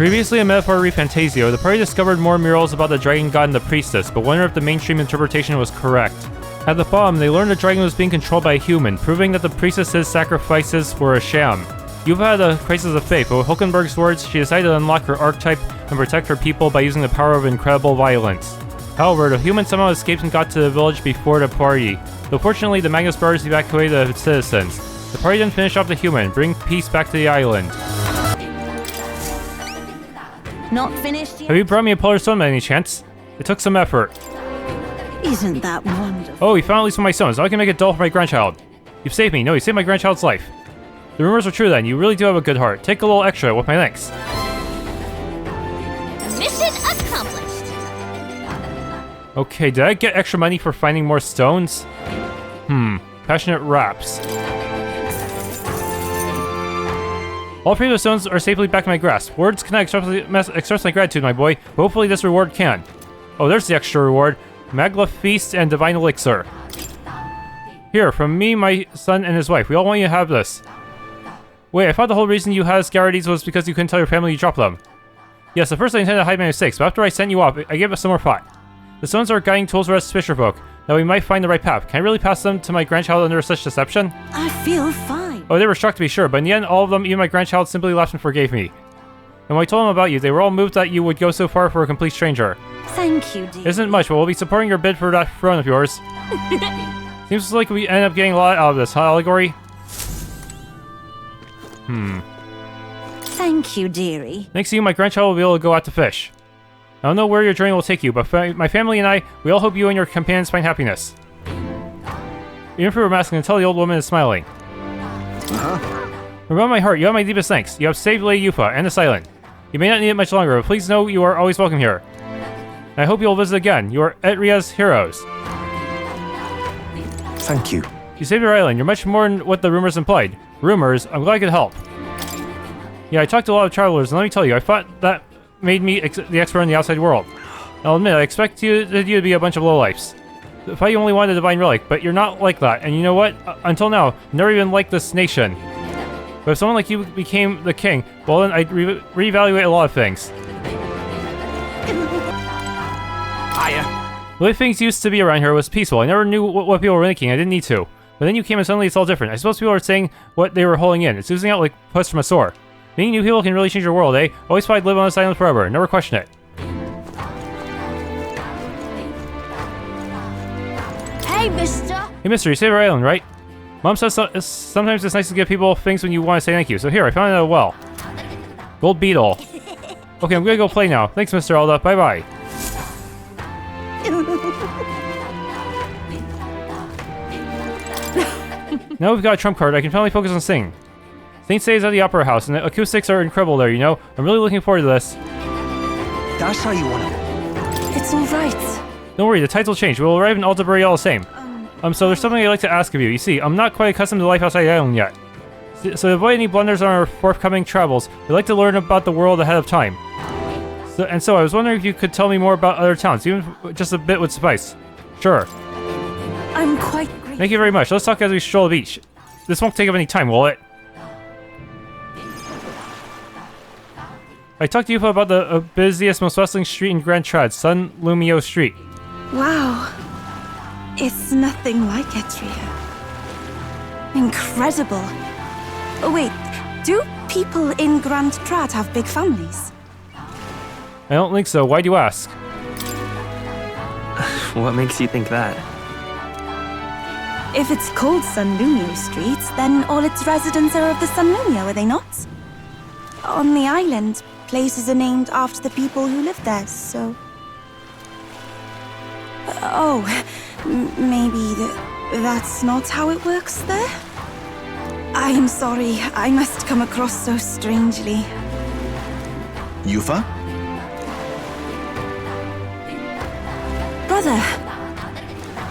Previously in Metaphor ReFantazio, the party discovered more murals about the dragon god and the priestess, but wondered if the mainstream interpretation was correct. At the bottom, they learned the dragon was being controlled by a human, proving that the priestess's sacrifices were a sham. Eupha had a crisis of faith, but with Hulkenberg's words, she decided to unlock her archetype and protect her people by using the power of incredible violence. However, the human somehow escaped and got to the village before the party. Though fortunately, the Magnus brothers evacuated the citizens. The party then finished off the human and bring peace back to the island. Not finished yet? Have you brought me a polar stone by any chance? It took some effort. Isn't that wonderful? Oh, you found at least one of my stones. Now I can make a doll for my grandchild. You've saved me. No, you saved my grandchild's life. The rumors are true then. You really do have a good heart. Take a little extra with my thanks. Mission accomplished. Okay, did I get extra money for finding more stones? Passionate raps. All three of the stones are safely back in my grasp. Words cannot express my gratitude, my boy, but hopefully this reward can. Oh, there's the extra reward. Magla Feast and Divine Elixir. Here, from me, my son, and his wife. We all want you to have this. Wait, I thought the whole reason you had Ascarides was because you couldn't tell your family you dropped them. Yes, at first I intended to hide my mistakes, but after I sent you off, I gave it some more thought. The stones are guiding tools for us fisherfolk. Now we might find the right path. Can I really pass them to my grandchild under such deception? I feel fine. Oh, they were shocked to be sure, but in the end, all of them, even my grandchild, simply laughed and forgave me. And when I told them about you, they were all moved that you would go so far for a complete stranger. Thank you, dear. Isn't much, but we'll be supporting your bid for that throne of yours. Seems like we end up getting a lot out of this, huh, Allegory? Thank you, dearie. Next to you, my grandchild will be able to go out to fish. I don't know where your journey will take you, but my family and I, we all hope you and your companions find happiness. Even for your mask, and tell the old woman is smiling. From my heart, you have my deepest thanks. You have saved Lady Eupha and the Silent. You may not need it much longer, but please know you are always welcome here. And I hope you'll visit again. You are Etria's heroes. Thank you. You saved your island. You're much more than what the rumors implied. Rumors? I'm glad I could help. Yeah, I talked to a lot of travelers, and let me tell you, I thought that made me the expert in the outside world. I'll admit, I expect you to be a bunch of lowlifes. I thought you only wanted a divine relic, but you're not like that. And you know what? Until now, never even liked this nation. But if someone like you became the king, well then I'd reevaluate a lot of things. Hiya. The way things used to be around here was peaceful. I never knew what people were thinking. I didn't need to. But then you came and suddenly it's all different. I suppose people are saying what they were holding in. It's oozing out like pus from a sore. Meeting new people can really change your world, eh? Always thought I'd live on this island forever. Never question it. Hey, mister. Hey, mister, you saved our island, right? Mom says sometimes it's nice to give people things when you want to say thank you. So here, I found it at a well. Gold beetle. Okay, I'm gonna go play now. Thanks, Mr. Elda. Bye-bye. Now we've got a trump card, I can finally focus on singing. Saint Say is at the Opera House, and the acoustics are incredible there, you know? I'm really looking forward to this. That's how you want it. It's all right. Don't worry, the tides will change. We'll arrive in Altabury all the same. So there's something I'd like to ask of you. You see, I'm not quite accustomed to life outside the island yet. So to avoid any blunders on our forthcoming travels, I'd like to learn about the world ahead of time. So I was wondering if you could tell me more about other towns, even just a bit would suffice. Sure. I'm quite grateful. Thank you very much. Let's talk as we stroll the beach. This won't take up any time, will it? I talked to you about the busiest, most bustling street in Grand Trad, Sun Lumio Street. Wow. It's nothing like Etria. Incredible. Oh wait, do people in Grand Trad have big families? I don't think so. Why do you ask? What makes you think that? If it's called Sunlumio Street, then all its residents are of the Sunlumio, are they not? On the island, places are named after the people who live there, so... Oh, maybe that's not how it works there? I'm sorry, I must come across so strangely. Eupha? Brother,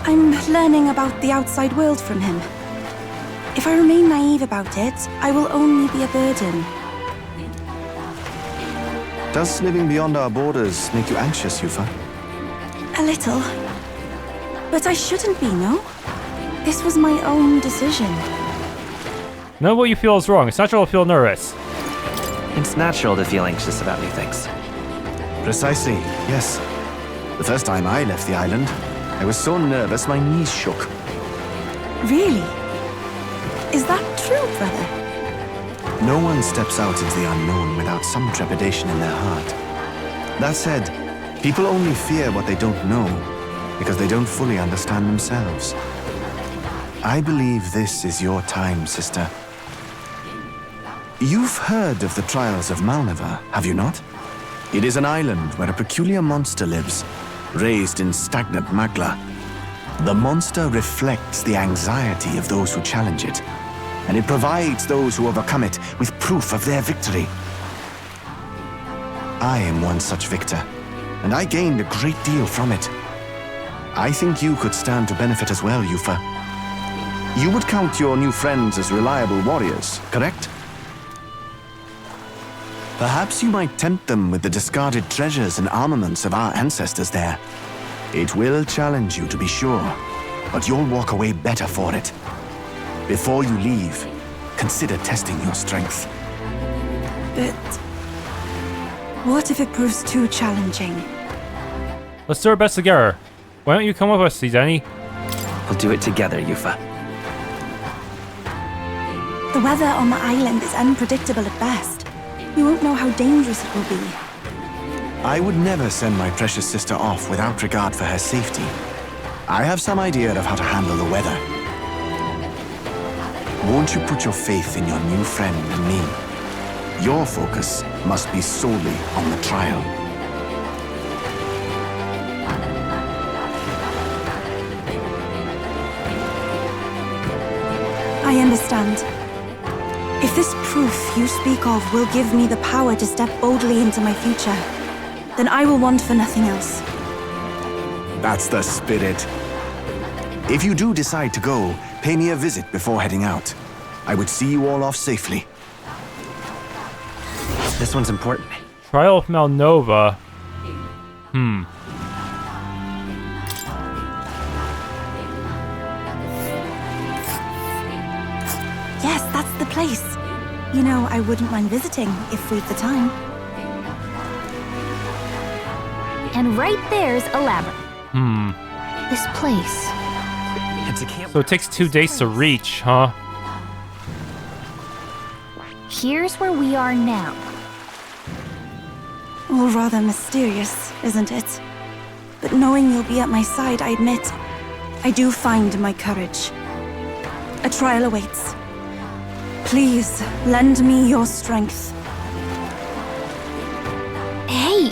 I'm learning about the outside world from him. If I remain naive about it, I will only be a burden. Does living beyond our borders make you anxious, Eupha? A little. But I shouldn't be, no? This was my own decision. None of what you feel is wrong. It's natural to feel nervous. It's natural to feel anxious about new things. Precisely, yes. The first time I left the island, I was so nervous my knees shook. Really? Is that true, brother? No one steps out into the unknown without some trepidation in their heart. That said, people only fear what they don't know because they don't fully understand themselves. I believe this is your time, sister. You've heard of the trials of Malnever, have you not? It is an island where a peculiar monster lives, raised in stagnant magma. The monster reflects the anxiety of those who challenge it, and it provides those who overcome it with proof of their victory. I am one such victor, and I gained a great deal from it. I think you could stand to benefit as well, Eupha. You would count your new friends as reliable warriors, correct? Perhaps you might tempt them with the discarded treasures and armaments of our ancestors there. It will challenge you, to be sure, but you'll walk away better for it. Before you leave, consider testing your strength. But what if it proves too challenging? Let's do our best together. Why don't you come with us, Danny? We'll do it together, Eupha. The weather on the island is unpredictable at best. We won't know how dangerous it will be. I would never send my precious sister off without regard for her safety. I have some idea of how to handle the weather. Won't you put your faith in your new friend and me? Your focus must be solely on the trial. I understand. If this proof you speak of will give me the power to step boldly into my future, then I will want for nothing else. That's the spirit. If you do decide to go, pay me a visit before heading out. I would see you all off safely. This one's important. Trial of Malnova. Yes, that's the place. You know, I wouldn't mind visiting if we've the time. And right there's a labyrinth. This place. It's a camp. So it takes 2 days to reach, huh? Here's where we are now. All rather mysterious, isn't it? But knowing you'll be at my side, I admit, I do find my courage. A trial awaits. Please, lend me your strength. Hey,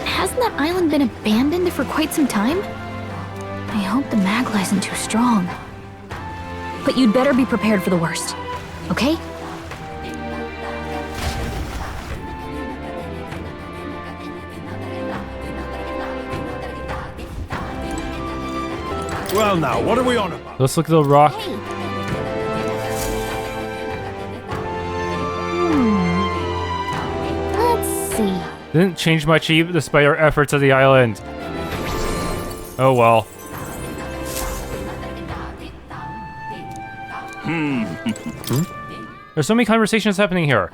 hasn't that island been abandoned for quite some time? I hope the magla isn't too strong. But you'd better be prepared for the worst, okay? Well now, what are we on about? Let's look at the rock. Hey. Let's see. Didn't change much even despite our efforts at the island. Oh well. There's so many conversations happening here.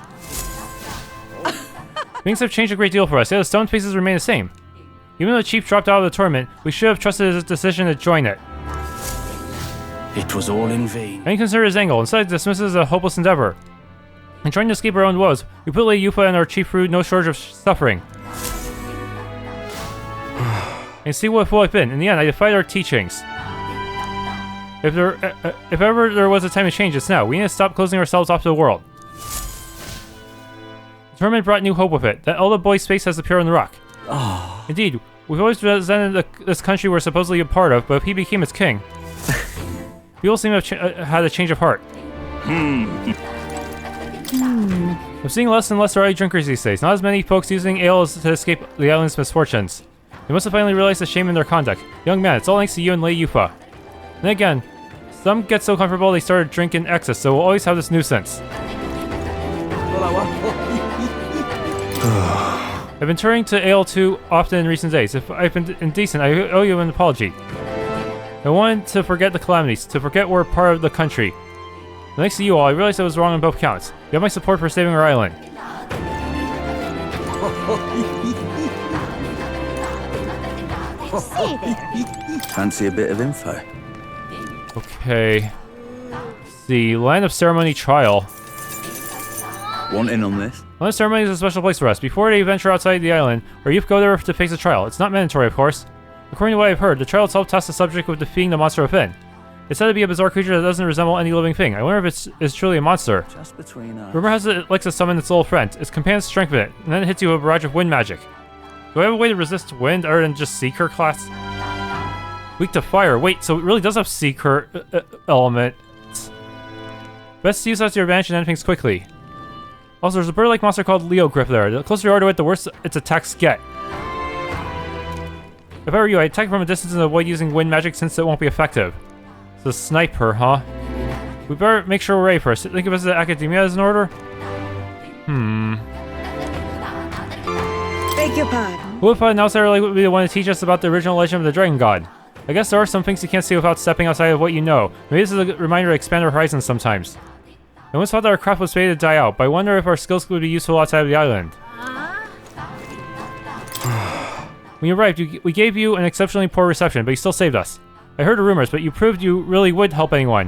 Things have changed a great deal for us, yet the stone faces remain the same. Even though the chief dropped out of the tournament, we should have trusted his decision to join it. It was all in vain. Many consider his angle, instead dismisses it as a hopeless endeavor. In trying to escape our own woes, we put Eupha and our chief through no shortage of suffering. And see what I've been. In the end, I defied our teachings. If ever there was a time to change, it's now. We need to stop closing ourselves off to the world. The tournament brought new hope with it. That Elda boy's face has appeared on the rock. Indeed, we've always represented this country we're supposedly a part of, but if he became its king, people seem to have had a change of heart. I'm seeing less and less early drinkers these days. Not as many folks using ale to escape the island's misfortunes. They must have finally realized the shame in their conduct. Young man, it's all thanks to you and Lady Eupha. And again, some get so comfortable they started drinking excess, so we'll always have this nuisance. I've been turning to ale too often in recent days. If I've been indecent, I owe you an apology. I wanted to forget the calamities, to forget we're part of the country. Thanks to you all, I realized I was wrong on both counts. You have my support for saving our island. Say there. Fancy a bit of info? Okay. The Land of Ceremony Trial. Want in on this? Land of Ceremony is a special place for us. Before they venture outside the island, our youth go there to face the trial. It's not mandatory, of course. According to what I've heard, the trial itself tests the subject with defeating the monster within. It's said to be a bizarre creature that doesn't resemble any living thing. I wonder if it's truly a monster. Just between us. Rumor has it likes to summon its little friend. Its companions strengthen it, and then it hits you with a barrage of wind magic. Do I have a way to resist wind other than just Seeker class? Weak to fire. Wait, so it really does have Seeker element. Best to use that to your advantage and end things quickly. Also, there's a bird-like monster called Leo Grip there. The closer you are to it, the worse its attacks get. If I were you, I'd attack from a distance and avoid using wind magic since it won't be effective. So snipe her, huh? We better make sure we're ready first. Think of us as Academia as an order? Beg your pardon. Who if I necessarily would be the one to teach us about the original legend of the Dragon God? I guess there are some things you can't see without stepping outside of what you know. Maybe this is a reminder to expand our horizons sometimes. I once thought that our craft was fated to die out, but I wonder if our skills would be useful outside of the island. When you arrived, we gave you an exceptionally poor reception, but you still saved us. I heard the rumors, but you proved you really would help anyone.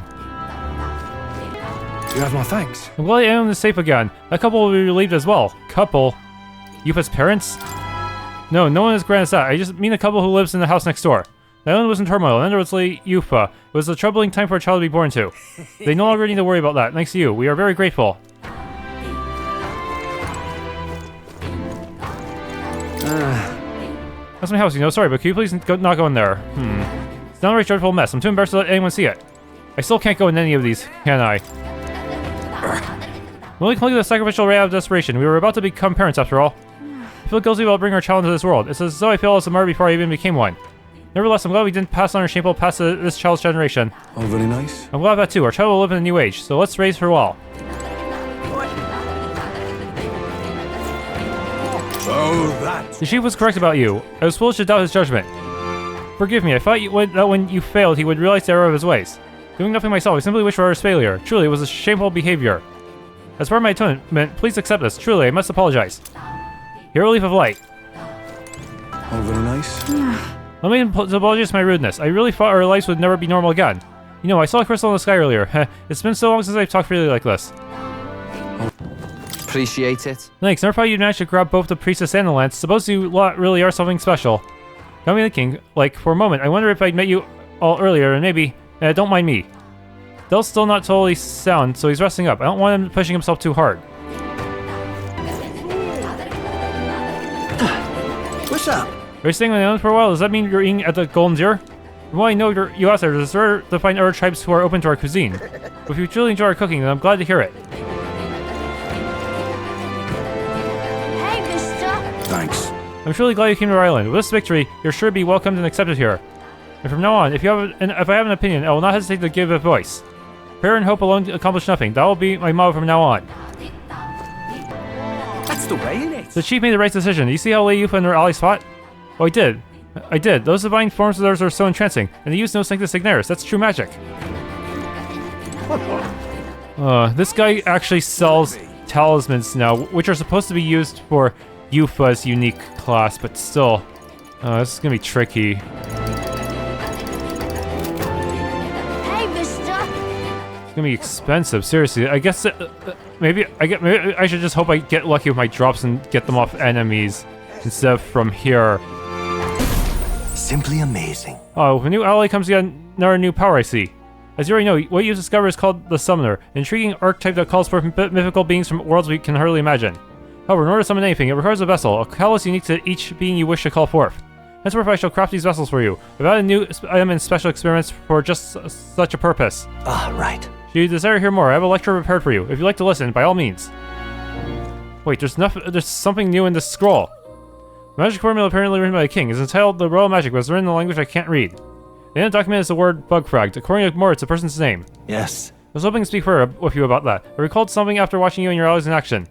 You have my thanks. I'm glad Alan is safe again. That couple will be relieved as well. Couple? Eupha's parents? No, no one has granted us that. I just mean the couple who lives in the house next door. The island was in turmoil, and was late Eupha. It was a troubling time for a child to be born to. They no longer need to worry about that, thanks to you. We are very grateful. That's my house, you know. Sorry, but can you please not go in there? It's a downright dreadful mess. I'm too embarrassed to let anyone see it. I still can't go in any of these, can I? We only clung to the sacrificial ray out of desperation. We were about to become parents, after all. I feel guilty about bringing our child into this world. It's as though I feel as a martyr before I even became one. Nevertheless, I'm glad we didn't pass on our shameful past to this child's generation. Oh, very nice. I'm glad of that too. Our child will live in a new age, so let's raise her well. So that. The chief was correct about you. I was foolish to doubt his judgment. Forgive me, I thought that when you failed, he would realize the error of his ways. Doing nothing myself, I simply wish for his failure. Truly, it was a shameful behavior. As part of my atonement, please accept this. Truly, I must apologize. Here, a leaf of light. Oh, very nice. Let me apologize for my rudeness. I really thought our lives would never be normal again. You know, I saw a crystal in the sky earlier. It's been so long since I've talked freely like this. Appreciate it. Thanks. Never thought you'd manage to grab both the priestess and the lance. Suppose you lot really are something special. Got me thinking, like, for a moment, I wonder if I'd met you all earlier, and maybe... don't mind me. Dell's still not totally sound, so he's resting up. I don't want him pushing himself too hard. What's up? Are you staying on the island for a while? Does that mean you're eating at the Golden Deer? From what I know, you out there, there's rare to find other tribes who are open to our cuisine. But if you truly enjoy our cooking, then I'm glad to hear it. Hey, mister. Thanks. I'm truly glad you came to our island. With this victory, you're sure to be welcomed and accepted here. And from now on, if I have an opinion, I will not hesitate to give it voice. Prayer and hope alone accomplish nothing. That will be my motto from now on. That's the way, isn't it? The chief made the right decision. You see how Lady Eupha and her allies fought? Oh, I did. I did. Those divine forms of theirs are so entrancing, and they use no Sanctus Ignaris. That's true magic. This guy actually sells talismans now, which are supposed to be used for Eupha's unique class, but still, this is gonna be tricky. Hey, mister. It's gonna be expensive. Seriously, I guess maybe I should just hope I get lucky with my drops and get them off enemies instead of from here. Simply amazing. Oh, if a new ally comes again, another new power I see. As you already know, what you discover is called the Summoner, an intriguing archetype that calls for mythical beings from worlds we can hardly imagine. However, in order to summon anything, it requires a vessel, a callus unique to each being you wish to call forth. Henceforth, I shall craft these vessels for you. I've added new item and special experiments for just such a purpose. Ah, right. Should you desire to hear more, I have a lecture prepared for you. If you'd like to listen, by all means. Wait, there's something new in this scroll. The magic formula apparently written by the king is entitled The Royal Magic, but it's written in a language I can't read. The end of the document is the word bugfragged. According to more, it's a person's name. Yes. I was hoping to speak further with you about that. I recalled something after watching you and your allies in action.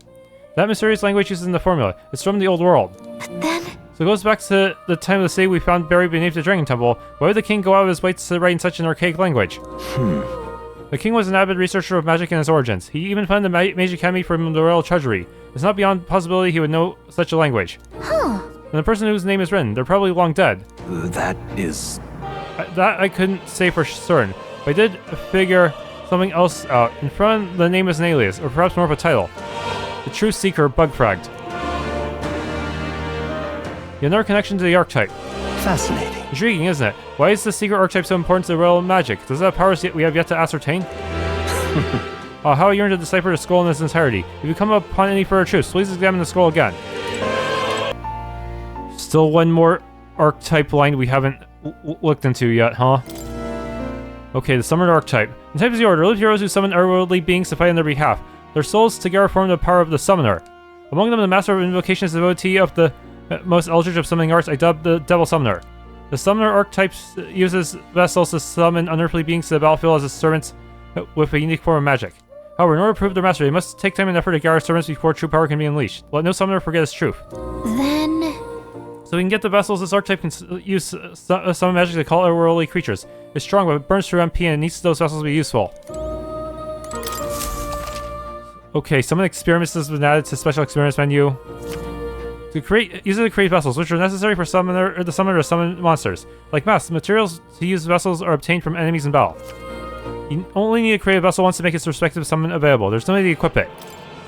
That mysterious language uses in the formula. It's from the old world. But then... So it goes back to the time of the city we found buried beneath the Dragon Temple. Why would the king go out of his way to write in such an archaic language? The king was an avid researcher of magic and its origins. He even funded the Mage Academy from the royal treasury. It's not beyond possibility he would know such a language. Huh. And the person whose name is written, they're probably long dead. That is... That I couldn't say for certain, but I did figure something else out. In front, the name is an alias, or perhaps more of a title. The True Seeker Bugfragged. You have another connection to the archetype. Fascinating. Intriguing, isn't it? Why is the secret archetype so important to the royal magic? Does it have powers we have yet to ascertain? How I yearn to decipher the scroll in its entirety. If you come upon any further truths, please examine the scroll again. Still one more archetype line we haven't looked into yet, huh? Okay, the summoned archetype. In type of the order, live heroes who summon otherworldly beings to fight on their behalf. Their souls together form the power of the summoner. Among them, the master of invocation is the devotee of the most eldritch of summoning arts, I dubbed the Devil Summoner. The summoner archetype uses vessels to summon unearthly beings to the battlefield as his servants with a unique form of magic. However, in order to prove their mastery, they must take time and effort to gather servants before true power can be unleashed. Let no summoner forget his truth. Then... So we can get the vessels, this archetype can use summon magic to call otherworldly creatures. It's strong, but it burns through MP and needs those vessels to be useful. Okay, summon experiments has been added to special experiments menu. Use it to create vessels, which are necessary for the summoner to summon monsters. Like masks, materials to use vessels are obtained from enemies in battle. You only need to create a vessel once to make its respective summon available. There's no need to equip it.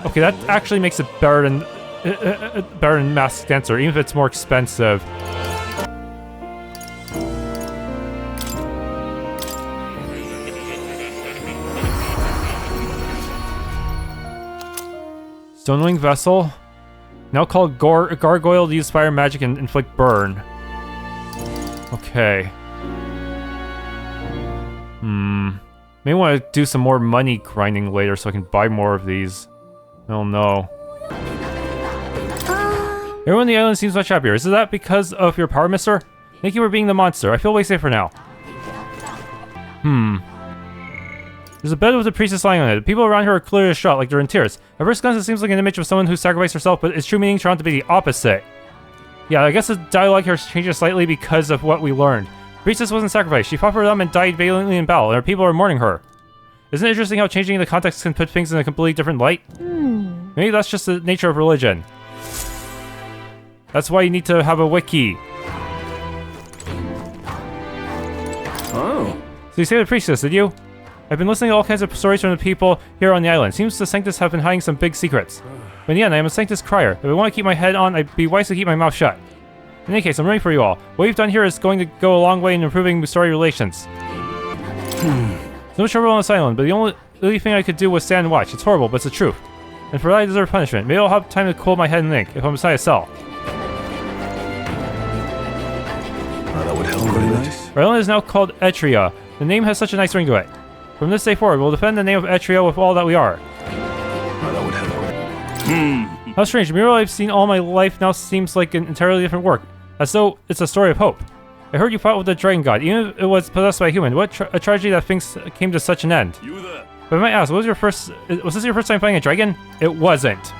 Okay, that actually makes it better than Masked Dancer, even if it's more expensive. Stonewing Vessel. Now called Gargoyle to use fire magic and inflict burn. Okay. May want to do some more money grinding later so I can buy more of these. I don't know. Everyone on the island seems much happier. Is that because of your power, mister? Thank you for being the monster. I feel way safer now. There's a bed with a priestess lying on it. The people around her are clearly distraught, like they're in tears. At first glance, it seems like an image of someone who sacrificed herself, but its true meaning turned out to be the opposite. Yeah, I guess the dialogue here changes slightly because of what we learned. The priestess wasn't sacrificed. She fought for them and died valiantly in battle, and her people are mourning her. Isn't it interesting how changing the context can put things in a completely different light? Maybe that's just the nature of religion. That's why you need to have a wiki. Oh. So you saved the priestess, did you? I've been listening to all kinds of stories from the people here on the island. Seems the Sanctus have been hiding some big secrets. But in the end, I am a Sanctus crier. If I want to keep my head on, I'd be wise to keep my mouth shut. In any case, I'm ready for you all. What you've done here is going to go a long way in improving Musari relations. No trouble on this island, but the only thing I could do was stand and watch. It's horrible, but it's the truth. And for that I deserve punishment. Maybe I'll have time to cool my head and think, if I'm inside a cell. That would help very nice. Our island is now called Etria. The name has such a nice ring to it. From this day forward, we'll defend the name of Etria with all that we are. That would help. How strange, the mural I've seen all my life now seems like an entirely different work. As though it's a story of hope. I heard you fought with the dragon god, even if it was possessed by a human. What a tragedy that things came to such an end. But I might ask, was this your first time fighting a dragon? It wasn't.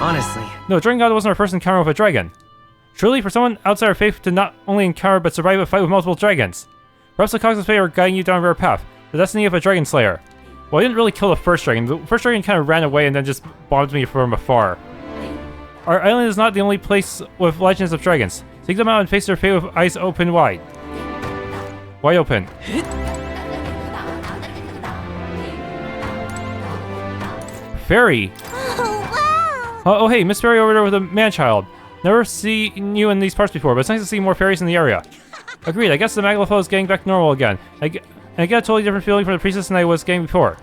Honestly. No, dragon god wasn't our first encounter with a dragon. Truly, for someone outside our faith to not only encounter but survive a fight with multiple dragons. Perhaps the cogs of fate are guiding you down a rare path. The destiny of a dragon slayer. Well, I didn't really kill the first dragon. The first dragon kind of ran away and then just bombed me from afar. Our island is not the only place with legends of dragons. Seek them out and face their fate with eyes open wide. Wide open. Fairy! Oh, wow! Oh, hey, Miss Fairy over there with a man-child. Never seen you in these parts before, but it's nice to see more fairies in the area. Agreed, I guess the Magla is getting back to normal again. I get a totally different feeling from the priestess than I was getting before.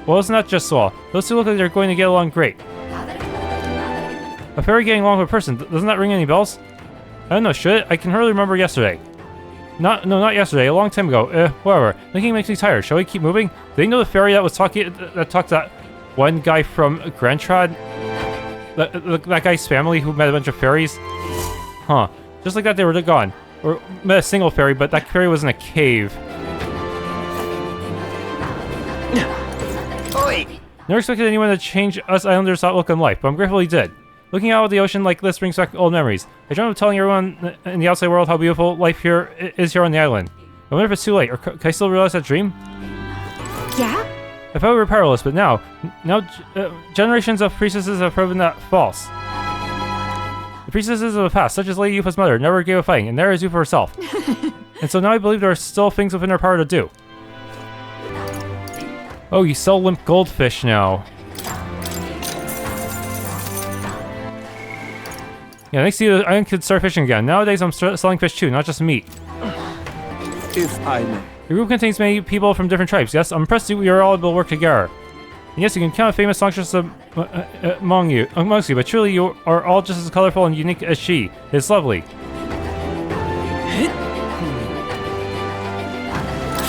Well, it's not just Saul. Those two look like they're going to get along great. A fairy getting along with a person, doesn't that ring any bells? I don't know, should it? I can hardly remember yesterday. Not yesterday, a long time ago. Whatever. Thinking makes me tired. Shall we keep moving? Did they know the fairy that was talked to that one guy from Grantrad? That guy's family who met a bunch of fairies? Huh. Just like that, they were gone. Or met a single fairy, but that fairy was in a cave. Never expected anyone to change us islanders' outlook on life, but I'm grateful he did. Looking out at the ocean like this brings back old memories. I dream of telling everyone in the outside world how beautiful life here is here on the island. I wonder if it's too late, or can I still realize that dream? Yes. I thought we were powerless, but now generations of priestesses have proven that false. The priestesses of the past, such as Lady Eupha's mother, never gave up fighting, and there is Eupha herself. And so now I believe there are still things within our power to do. Oh, you sell limp goldfish now. Yeah, next year I could start fishing again. Nowadays I'm selling fish too, not just meat. If I may. The group contains many people from different tribes. Yes, I'm impressed that we are all able to work together. And yes, you can count famous songstresses amongst you, but truly you are all just as colorful and unique as she. It's lovely.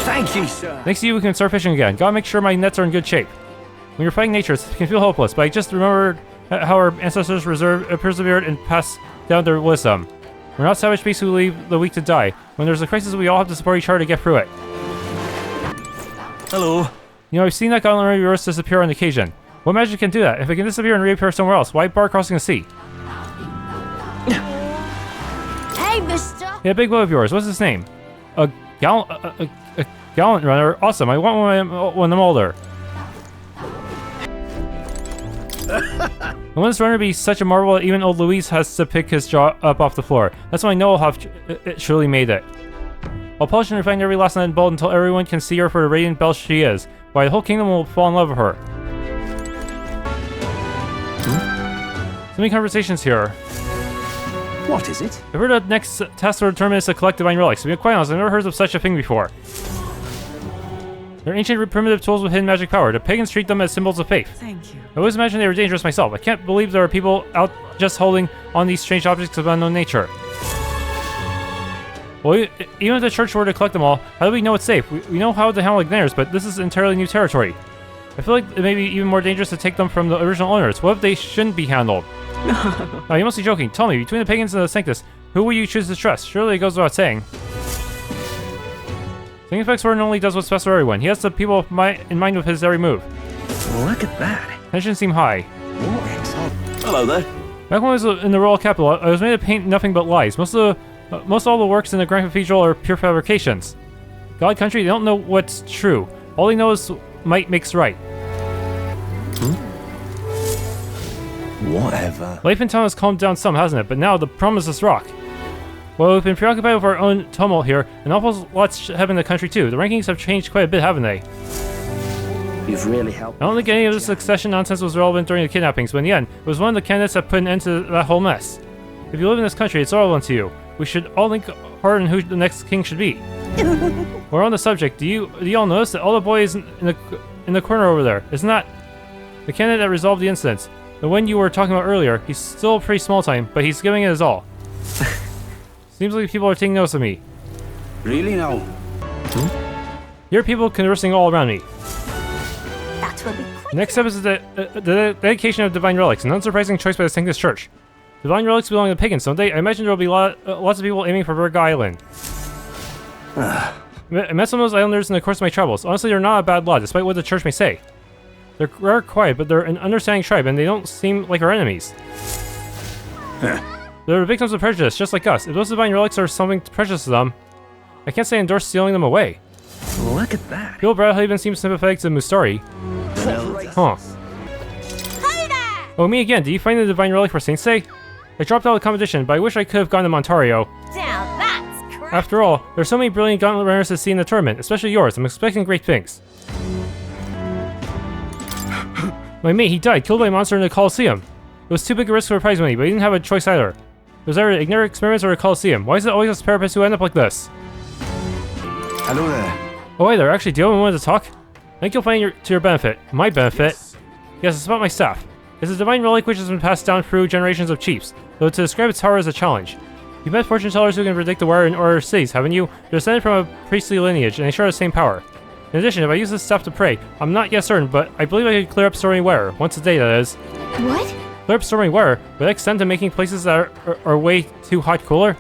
Thank you, sir. Next year we can start fishing again. Gotta make sure my nets are in good shape. When you're fighting nature, it can feel hopeless, but I just remembered how our ancestors persevered and passed down their wisdom. We're not savage beasts who leave the weak to die. When there's a crisis, we all have to support each other to get through it. Hello. You know, I've seen that Gauntlet Runner reverse disappear on occasion. What magic can do that? If it can disappear and reappear somewhere else, why bar crossing the sea? Hey, mister. Yeah, big boy of yours, what's his name? A Gauntlet Runner? Awesome, I want one when I'm older. And when this runner be such a marvel that even old Louis has to pick his jaw up off the floor. That's when I know I'll have truly made it. I'll polish and refine every last night and bolt until everyone can see her for the radiant belle she is. Why, the whole kingdom will fall in love with her. So many conversations here. What is it? I've heard that next task for the tournament is to collect divine relics. To be quite honest, I've never heard of such a thing before. They're ancient primitive tools with hidden magic power. The pagans treat them as symbols of faith. Thank you. I always imagined they were dangerous myself. I can't believe there are people out just holding on these strange objects of unknown nature. Well, even if the church were to collect them all, how do we know it's safe? We know how to handle igniters, but this is entirely new territory. I feel like it may be even more dangerous to take them from the original owners. What if they shouldn't be handled? Oh, you must be joking. Tell me, between the pagans and the sanctus, who will you choose to trust? Surely it goes without saying. Sanctifex Sword only does what's best for everyone. He has the people in mind with his every move. Look at that. Tensions seem high. Oh, excellent. Hello there. Back when I was in the royal capital, I was made to paint nothing but lies. Most all the works in the Grand Cathedral are pure fabrications. God country, they don't know what's true. All they know is might makes right. Whatever. Life in town has calmed down some, hasn't it? But now the promise is rock. Well, we've been preoccupied with our own tumult here, and awful lots happen in the country too. The rankings have changed quite a bit, haven't they? You've really helped. I don't think any of this succession nonsense was relevant during the kidnappings, but in the end, it was one of the candidates that put an end to that whole mess. If you live in this country, it's relevant to you. We should all think hard on who the next king should be. We're on the subject. Do you all notice that all the boys in the corner over there? Isn't that the candidate that resolved the incidents? The one you were talking about earlier. He's still pretty small time, but he's giving it his all. Seems like people are taking notice of me. Really now? Here are people conversing all around me. That will be quick. Next step is the dedication of divine relics, an unsurprising choice by the Sanctus Church. Divine relics belong to pagans, don't they? I imagine there will be lots of people aiming for Virga Island. I met some of those islanders in the course of my travels. Honestly, they're not a bad lot, despite what the church may say. They're rather quiet, but they're an understanding tribe, and they don't seem like our enemies. They're victims of prejudice, just like us. If those divine relics are something precious to them, I can't say I endorse stealing them away. Look at that. People Bradhaven seem sympathetic to Mustari. Huh. Hi there. Oh, me again. Do you find the divine relic for Saint's Day? I dropped out of the competition, but I wish I could have gone to Montario. Now that's correct. After all, there's so many brilliant Gauntlet Runners to see in the tournament, especially yours. I'm expecting great things. My mate, he died, killed by a monster in the Coliseum. It was too big a risk for prize money, but he didn't have a choice either. It was either ignorant experiments or a Coliseum. Why is it always us therapists who end up like this? Hello there. Oh, hey there. Actually, do you have a moment to talk? I think you'll find to your benefit. My benefit? Yes, it's about my staff. It's a divine relic which has been passed down through generations of chiefs, though to describe its power is a challenge. You've met fortune tellers who can predict the weather in other cities, haven't you? They're descended from a priestly lineage, and they share the same power. In addition, if I use this staff to pray, I'm not yet certain, but I believe I could clear up stormy weather. Once a day, that is. What? Clear up stormy weather? Would that extend to making places that are way too hot cooler?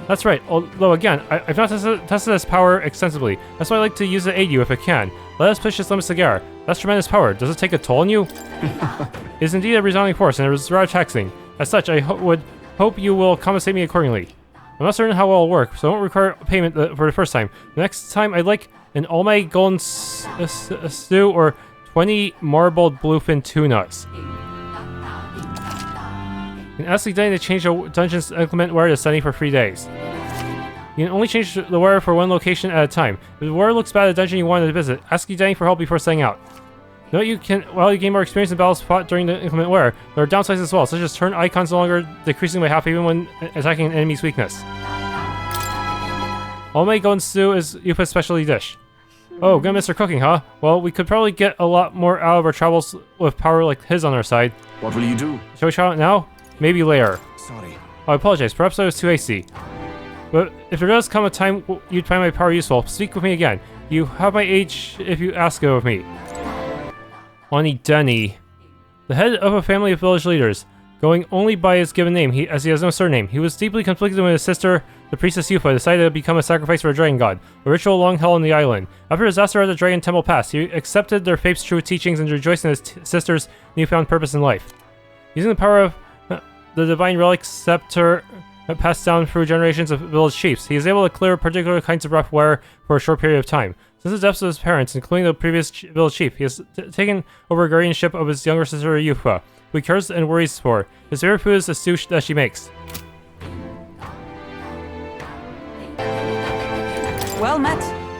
That's right, although again, I've not tested this power extensively. That's why I like to use it to aid you if I can. Let us push this limits together. That's tremendous power. Does it take a toll on you? It is indeed a resounding force, and it is rather taxing. As such, I would hope you will compensate me accordingly. I'm not certain how well it'll work, so I won't require payment for the first time. The next time, I'd like an all-my golden stew or 20 marbled bluefin tunas. You can ask the Danny to change the dungeon's inclement weather to sunny for 3 days. You can only change the weather for one location at a time. If the weather looks bad at the dungeon you wanted to visit, ask the Danny for help before setting out. Note you can, while you gain more experience in battles fought during the inclement weather, there are downsides as well, such as turn icons no longer decreasing by half even when attacking an enemy's weakness. Homemade golden stew is Eupha's specialty dish. Oh, gonna miss her cooking, huh? Well, we could probably get a lot more out of our travels with power like his on our side. What will you do? Shall we try it now? Maybe later. Sorry. I apologize, perhaps I was too hasty. But if there does come a time you'd find my power useful, speak with me again. You have my age if you ask it of me. Oni Denny. The head of a family of village leaders, going only by his given name, as he has no surname. He was deeply conflicted when his sister, the priestess Eupha, decided to become a sacrifice for a dragon god, a ritual long held in the island. After his disaster at the dragon temple passed, he accepted their faith's true teachings and rejoiced in his sister's newfound purpose in life. Using the power of the divine relic scepter passed down through generations of village chiefs, he is able to clear particular kinds of rough wear for a short period of time. Since the deaths of his parents, including the previous village chief, he has taken over guardianship of his younger sister Eupha, who he cares and worries for. His favorite food is the stew that she makes. Well met.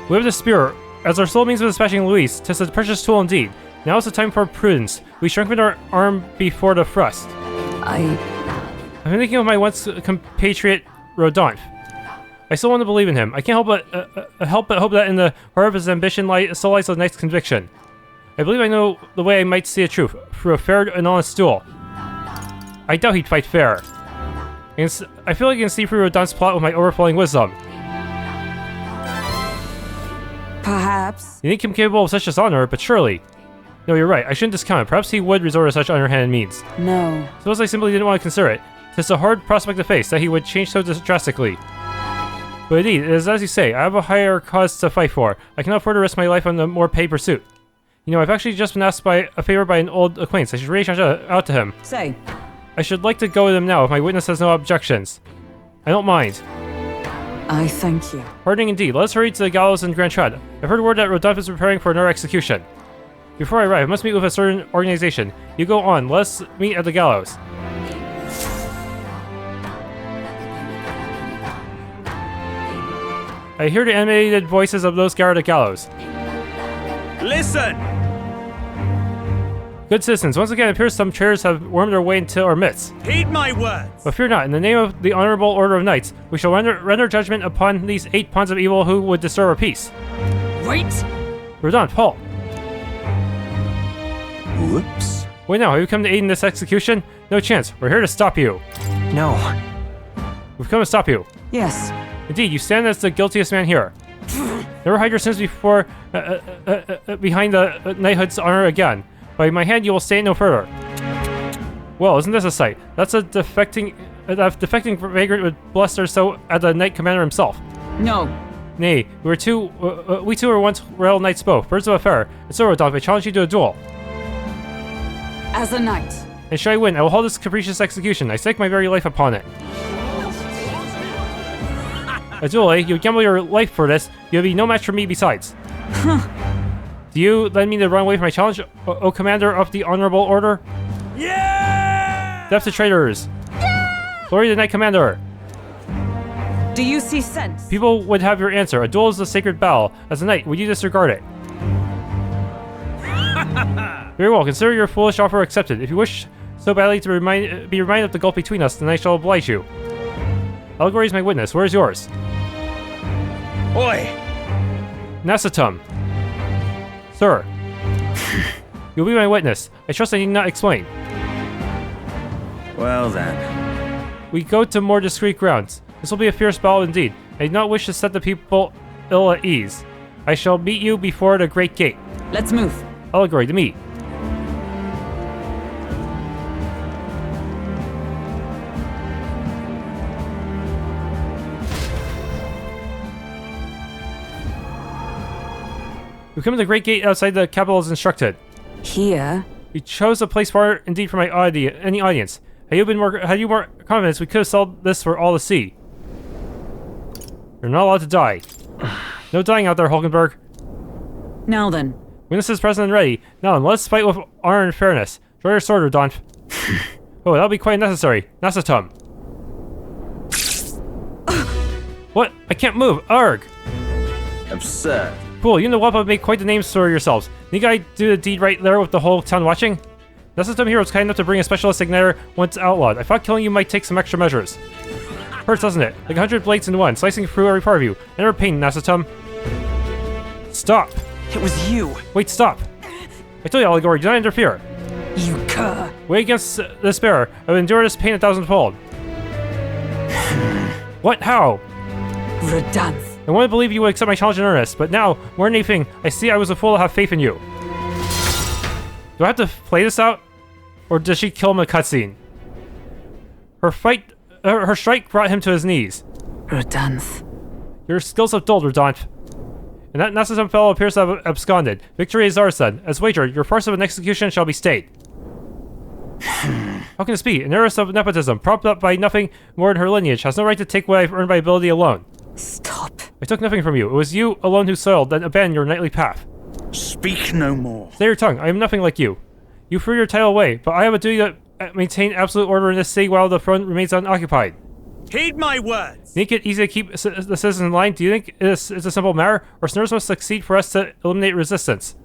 We have the spear. As our sole means of dispatching Louis, 'tis a precious tool indeed. Now is the time for prudence. We strengthen our arm before the thrust. I'm thinking of my once compatriot Rodolphe. I still want to believe in him. I can't help but hope that in the heart of his ambition still lies a nice conviction. I believe I know the way I might see the truth, through a fair and honest duel. I doubt he'd fight fair. I feel like I can see through Rodolphe's plot with my overflowing wisdom. Perhaps. You think him capable of such dishonor, but surely. No, you're right. I shouldn't discount it. Perhaps he would resort to such underhanded means. No. Suppose I simply didn't want to consider it. 'Tis a hard prospect to face, that he would change so drastically. But indeed, it is as you say, I have a higher cause to fight for. I cannot afford to risk my life on a more paid pursuit. You know, I've actually just been asked by a favor by an old acquaintance. I should reach out to him. Say. I should like to go with him now if my witness has no objections. I don't mind. I thank you. Pardoning indeed. Let us hurry to the gallows in Grand Trad. I've heard word that Rodolphe is preparing for another execution. Before I arrive, I must meet with a certain organization. You go on. Let us meet at the gallows. I hear the animated voices of those guarded at the gallows. Listen! Good citizens, once again it appears some traitors have wormed their way into our midst. Heed my words! But fear not, in the name of the Honorable Order of Knights, we shall render judgment upon these 8 pawns of evil who would disturb our peace. Wait! Rodolphe, halt! Whoops. Wait now, have you come to aid in this execution? No chance, we're here to stop you. No. We've come to stop you. Yes. Indeed, you stand as the guiltiest man here. Never hide your sins behind the knighthood's honor again. By my hand, you will say it no further. Well, isn't this a sight? That's a defecting vagrant would bluster so at the knight commander himself. No. Nay, we two were once royal knights both, birds of a feather. And so, Rodolphe, I challenge you to a duel. As a knight. And should I win, I will hold this capricious execution. I stake my very life upon it. A duel, eh? You would gamble your life for this. You would be no match for me besides. Do you lend me to run away from my challenge, O Commander of the Honorable Order? Yeah! Death to traitors! Yeah! Glory to the Knight Commander! Do you see sense? People would have your answer. A duel is a sacred battle. As a knight, would you disregard it? Very well, consider your foolish offer accepted. If you wish so badly to be reminded of the gulf between us, then I shall oblige you. Allegory is my witness. Where is yours? Oi! Nasatum. Sir. You'll be my witness. I trust I need not explain. Well then. We go to more discreet grounds. This will be a fierce battle indeed. I do not wish to set the people ill at ease. I shall meet you before the great gate. Let's move. Allegory, to meet. We come to the great gate outside the capital as instructed. Here? We chose a place far indeed from any audience. Had you more confidence, we could have sold this for all to see. You're not allowed to die. No dying out there, Hulkenberg. Now then. Witness is present and ready. Now then, let's fight with honor and fairness. Draw your sword, Rodant. Oh, that'll be quite necessary. Nasatum. What? I can't move. Arg. Absurd. Cool, you and the Wappa made quite the names for yourselves. Think I do the deed right there with the whole town watching? Nasatum here was kind enough to bring a specialist igniter once outlawed. I thought killing you might take some extra measures. Hurts, doesn't it? Like 100 blades in one, slicing through every part of you. Never pain, Nasatum. Stop. It was you. Wait, stop. I told you, Allegory, do not interfere. You cur. Way against despair. I will endure this pain 1,000-fold. What? How? Redanth. I want to believe you would accept my challenge in earnest, but now, more than anything, I see I was a fool to have faith in you. Do I have to play this out? Or does she kill him in a cutscene? Her strike brought him to his knees. Redanth. Your skills have dulled, Rodant. And that Nasatum fellow appears to have absconded. Victory is ours then. As wagered, your farce of an execution shall be stayed. How can this be? An heiress of nepotism, propped up by nothing more than her lineage, has no right to take what I've earned by ability alone. Stop. I took nothing from you. It was you alone who soiled and abandoned your knightly path. Speak no more. Stay your tongue. I am nothing like you. You threw your title away, but I have a duty to maintain absolute order in this city while the throne remains unoccupied. Heed my words. Think it easy to keep the citizens in line? Do you think it's a simple matter, or snares must succeed for us to eliminate resistance?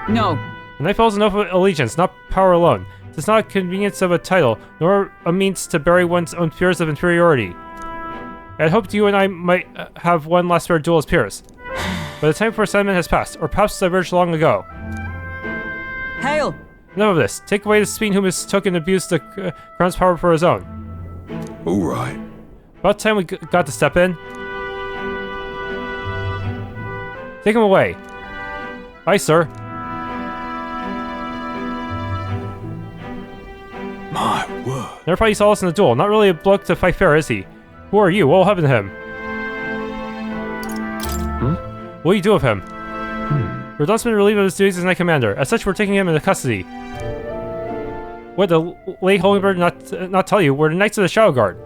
No. The knight follows an oath of allegiance, not power alone. It is not a convenience of a title, nor a means to bury one's own fears of inferiority. I had hoped you and I might have one last fair duel as peers. But the time for settlement has passed, or perhaps diverged long ago. Hail. Enough of this. Take away this fiend who mistook and abused the crown's power for his own. All right. About time we got to step in. Take him away. Aye, sir. My word. Never thought you saw us in a duel. Not really a bloke to fight fair, is he? Who are you? What will happen to him? What will you do with him? Rodant's been relieved of his duties as Knight Commander. As such, we're taking him into custody. What, the late Hulkenberg not tell you? We're the Knights of the Shadow Guard.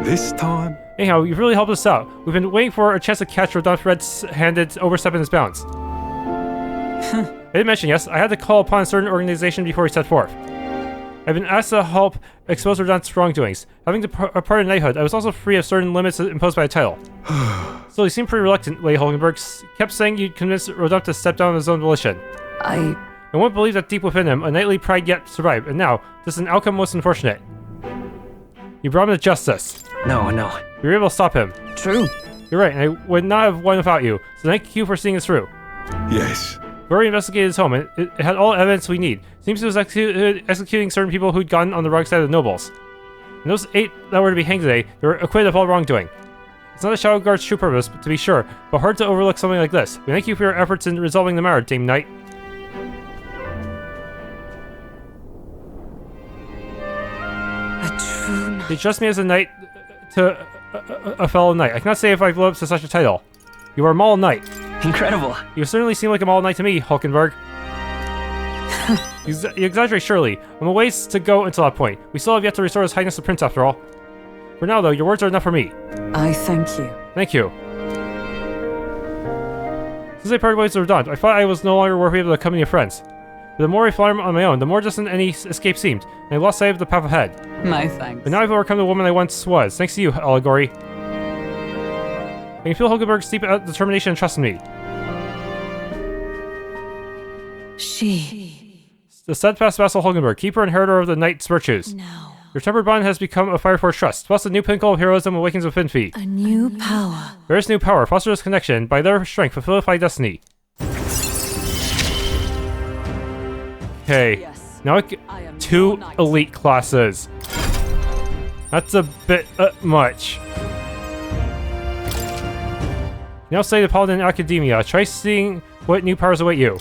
This time? Anyhow, you've really helped us out. We've been waiting for a chance to catch Rodant red-handed overstepping his bounds. I did mention, yes, I had to call upon a certain organization before we set forth. I've been asked to help expose Rodant's wrongdoings. Having departed knighthood, I was also free of certain limits imposed by the title. Still, you seem pretty reluctant, Lady Hulkenberg. Kept saying you'd convince Rodant to step down on his own volition. I won't believe that deep within him, a knightly pride yet survived, and now, this is an outcome most unfortunate. You brought him to justice. No. You were able to stop him. True. You're right, and I would not have won without you, so thank you for seeing us through. Yes. We already investigated his home, and it had all evidence we need. Seems he was executing certain people who'd gotten on the wrong side of the nobles. And those 8 that were to be hanged today, they were acquitted of all wrongdoing. It's not a Shadow Guard's true purpose, to be sure, but hard to overlook something like this. We thank you for your efforts in resolving the matter, Dame Knight. A true knight. They trust me as a knight to a fellow knight. I cannot say if I've lived up to such a title. You are a Mall Knight. Incredible. You certainly seem like a Mall Knight to me, Hulkenberg. You exaggerate, surely. I'm a ways to go until that point. We still have yet to restore His Highness the Prince, after all. For now, though, your words are enough for me. I thank you. Thank you. Since I parted ways with Rodant, I thought I was no longer worthy of the company of friends. But the more I fly on my own, the more distant any escape seemed, and I lost sight of the path ahead. My thanks. But now I've overcome the woman I once was, thanks to you, Allegory. I can feel Hulkenberg's deep determination and trust in me. The steadfast vassal Hulkenberg, keeper and inheritor of the knight's virtues. No. Your tempered bond has become a fire for trust. Plus, a new pinnacle of heroism awakens within thee. A new power. Various new power fosters this connection. By their strength, fulfill thy destiny. Okay. Yes. Now I am 2 your knight. elite classes. That's a bit much. Now study the Paladin in Academia. Try seeing what new powers await you.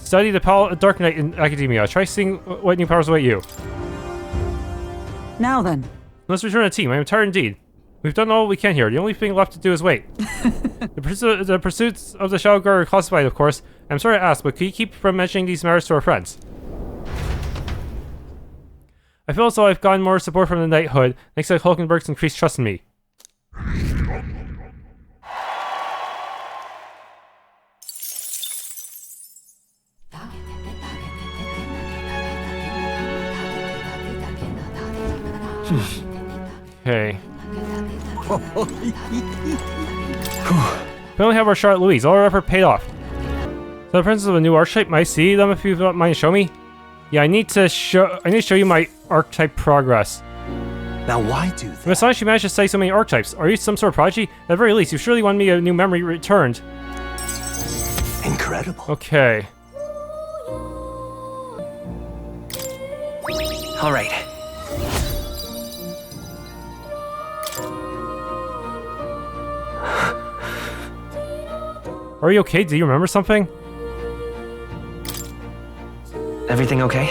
Study the Dark Knight in Academia. Try seeing what new powers await you. Now then. Let's return to the team. I am tired indeed. We've done all we can here. The only thing left to do is wait. The pursuits of the Shadow Guard are classified, of course. I'm sorry to ask, but could you keep from mentioning these matters to our friends? I feel as though I've gotten more support from the knighthood, thanks to Hulkenberg's increased trust in me. Okay. We only have our shot at Louis. All our effort paid off. So the presence of a new archetype. Might I see them if you don't mind to show me? Yeah, I need to show you my archetype progress. Now why do I'm that? astonished you managed to study so many archetypes. Are you some sort of prodigy? At the very least, you surely want me a new memory returned. Incredible. Okay. All right. Are you okay? Do you remember something? Everything okay?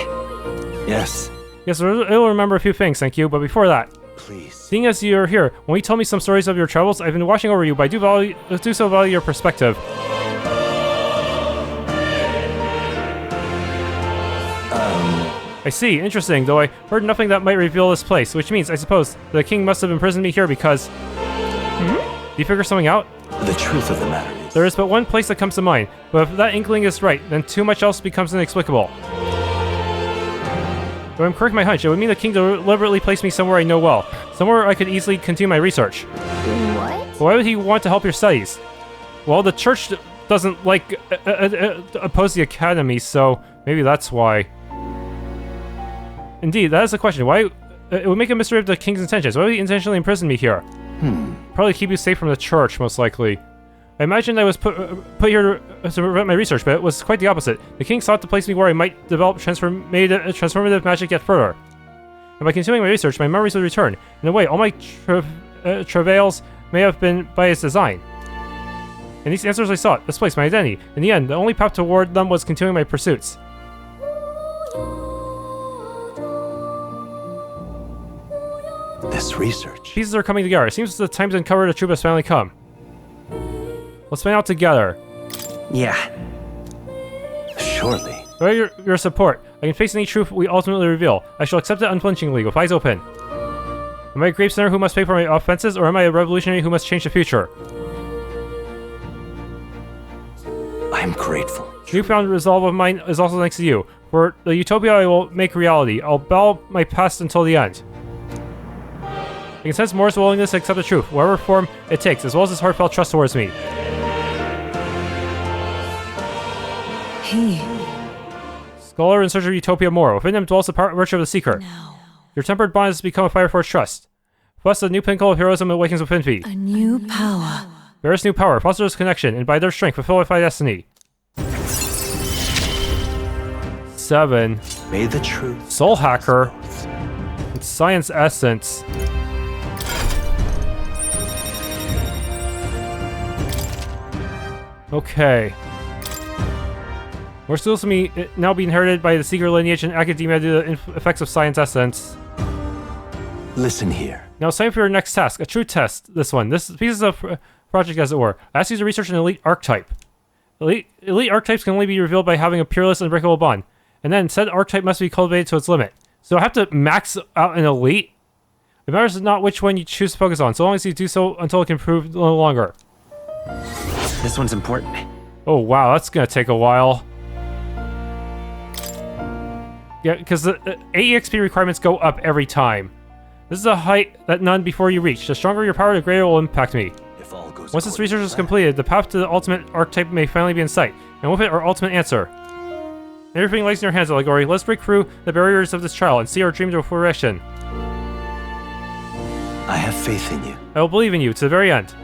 Yes. Yes, I'll remember a few things, thank you. But before that, Please. seeing as you're here, when you tell me some stories of your travels, I've been watching over you, but I do so value your perspective. I see, interesting, though I heard nothing that might reveal this place, which means, I suppose, the king must have imprisoned me here because... Do you figure something out? The truth of the matter is... There is but one place that comes to mind, but if that inkling is right, then too much else becomes inexplicable. If I'm correct in my hunch, it would mean the king deliberately placed me somewhere I know well, somewhere I could easily continue my research. What? Why would he want to help your studies? Well, the church doesn't like oppose the academy, so maybe that's why. Indeed, that is the question. Why? It would make a mystery of the king's intentions. Why would he intentionally imprison me here? Probably keep you safe from the church, most likely. I imagined I was put here to prevent my research, but it was quite the opposite. The king sought to place me where I might develop transformative magic yet further. And by continuing my research, my memories would return. In a way, all my travails may have been by his design. And these answers I sought, this place, my identity. In the end, the only path toward them was continuing my pursuits. This research. Pieces are coming together. It seems the time to uncover the truth has finally come. Let's find out together. Yeah. Surely. Without your support, I can face any truth we ultimately reveal. I shall accept it unflinchingly, with eyes open. Am I a grave sinner who must pay for my offenses, or am I a revolutionary who must change the future? I am grateful. Newfound resolve of mine is also thanks to you. For the utopia I will make reality. I'll bow my past until the end. I can sense Moore's willingness to accept the truth, whatever form it takes, as well as his heartfelt trust towards me. Scholar in search of Utopia Moore. Within him dwells the power virtue of the Seeker. No. Your tempered bond has become a fire forged trust. Thus, a new pinnacle of heroism awakens within me. A new power. Bear this new power, foster this connection, and by their strength, fulfill my destiny. 7. May the truth. Soul Hacker. And Science Essence. Okay. We're still now being inherited by the Seeker lineage and academia due to the effects of Science Essence. Listen here. Now it's time for your next task, a true test, this one. This piece of project, as it were. I ask you to research an elite archetype. Elite archetypes can only be revealed by having a peerless and unbreakable bond. And then said archetype must be cultivated to its limit. So I have to max out an elite? It matters not which one you choose to focus on, so long as you do so until it can prove no longer. This one's important. Oh wow, that's gonna take a while. Yeah, because the AEXP requirements go up every time. This is a height that none before you reach. The stronger your power, the greater it will impact me. If all goes Once this according research to is plan. completed, the path to the ultimate archetype may finally be in sight, and with it, our ultimate answer. Everything lies in your hands, Allegory. Let's break through the barriers of this trial and see our dream to fruition. I have faith in you. I will believe in you to the very end.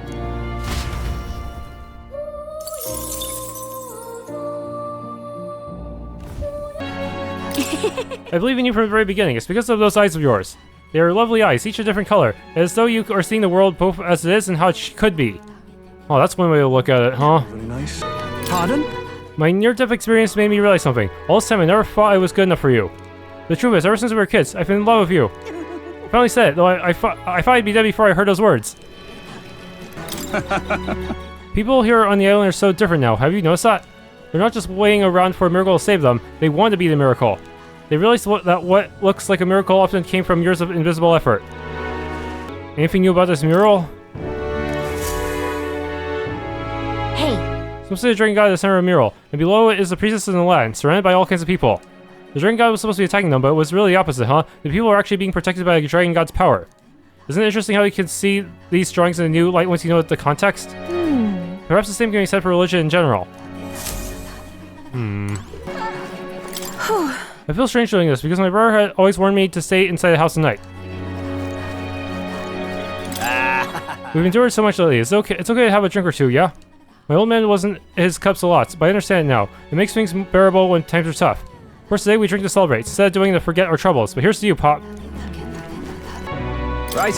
I believe in you from the very beginning. It's because of those eyes of yours. They are lovely eyes, each a different color. It is as though you are seeing the world both as it is and how it could be. Oh, that's one way to look at it, huh? Very nice. Pardon? My near-death experience made me realize something. All this time I never thought I was good enough for you. The truth is, ever since we were kids, I've been in love with you. I finally said it, though I thought I'd be dead before I heard those words. People here on the island are so different now. Have you noticed that? They're not just waiting around for a miracle to save them. They want to be the miracle. They realize that what looks like a miracle often came from years of invisible effort. Anything new about this mural? Hey, Some say the dragon god at the center of the mural, and below it is the priestess in the land, surrounded by all kinds of people. The dragon god was supposed to be attacking them, but it was really the opposite, huh? The people are actually being protected by the dragon god's power. Isn't it interesting how you can see these drawings in a new light once you know the context? Perhaps the same can be said for religion in general. I feel strange doing this because my brother had always warned me to stay inside the house at night. We've endured so much lately. It's okay to have a drink or two, yeah? My old man wasn't his cups a lot, but I understand it now. It makes things bearable when times are tough. Of course, today we drink to celebrate, instead of doing it to forget our troubles. But here's to you, Pop. Right?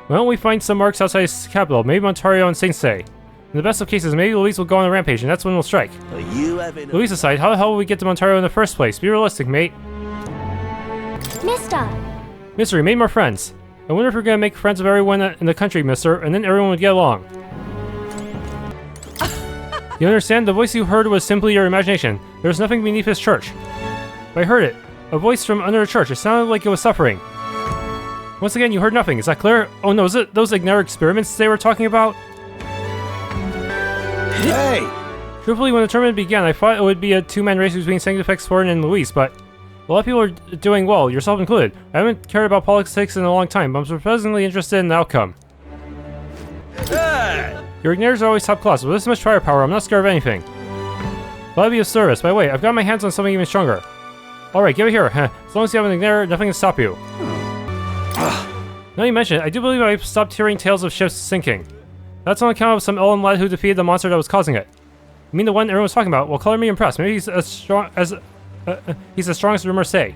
Why don't we find some marks outside his capital, maybe Ontario and Saint Say? In the best of cases, maybe Louise will go on a rampage, and that's when we'll strike. Louise aside, how the hell will we get to Ontario in the first place? Be realistic, mate. Mister. Mister, we made more friends. I wonder if we're gonna make friends with everyone in the country, mister, and then everyone would get along. You understand? The voice you heard was simply your imagination. There was nothing beneath his church. But I heard it. A voice from under the church. It sounded like it was suffering. Once again, you heard nothing. Is that clear? Oh no, is it those Ignare experiments they were talking about? Hey! Truthfully, when the tournament began, I thought it would be a two-man race between Sanctifex Foreign and Louise, but a lot of people are doing well, yourself included. I haven't cared about politics in a long time, but I'm surprisingly interested in the outcome. Your Ignares are always top class. With this much firepower, I'm not scared of anything. Glad to be of service. By the way, I've got my hands on something even stronger. Alright, give it here. As long as you have an Ignare, nothing can stop you. Now you mention it, I do believe I stopped hearing tales of ships sinking. That's on account of some elven lad who defeated the monster that was causing it. You mean the one everyone was talking about? Well, color me impressed. Maybe he's as strong as he's as strong as rumors say.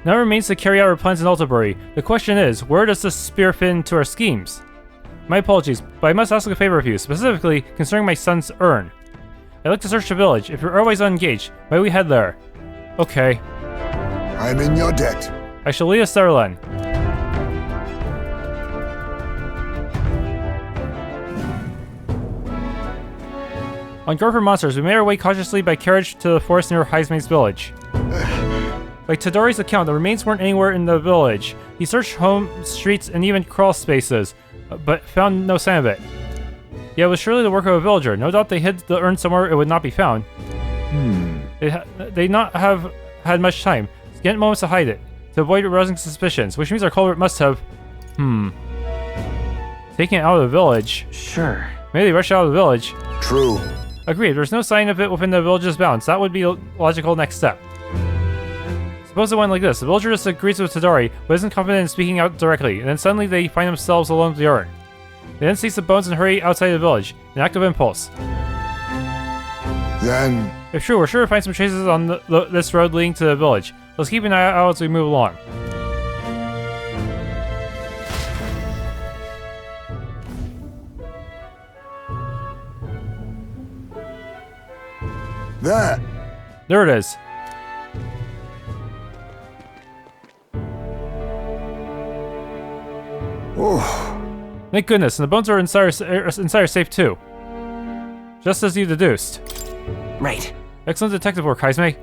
Now it remains to carry out our plans in Altabury. The question is, where does this spear fit into our schemes? My apologies, but I must ask a favor of you, specifically concerning my son's urn. I'd like to search the village. If you're otherwise unengaged, might we head there? Okay. I'm in your debt. I shall lead us there then. On guard for monsters, we made our way cautiously by carriage to the forest near Heismay's village. By Tadori's account, the remains weren't anywhere in the village. He searched home, streets, and even crawl spaces, but found no sign of it. Yeah, it was surely the work of a villager. No doubt they hid the urn somewhere it would not be found. They not have had much time. Scant moments to hide it, to avoid arousing suspicions, which means our culprit must have... taken it out of the village. Sure. Maybe they rushed out of the village. True. Agreed, there's no sign of it within the village's bounds. That would be a logical next step. Suppose it went like this. The villager just agrees with Tadori, but isn't confident in speaking out directly, and then suddenly they find themselves alone with the urn. They then seize the bones and hurry outside the village, an act of impulse. Then... If true, we're sure to find some traces on this road leading to the village. Let's keep an eye out as we move along. There it is. Thank goodness, and the bones are inside our safe too. Just as you deduced. Right. Excellent detective work, Heismay.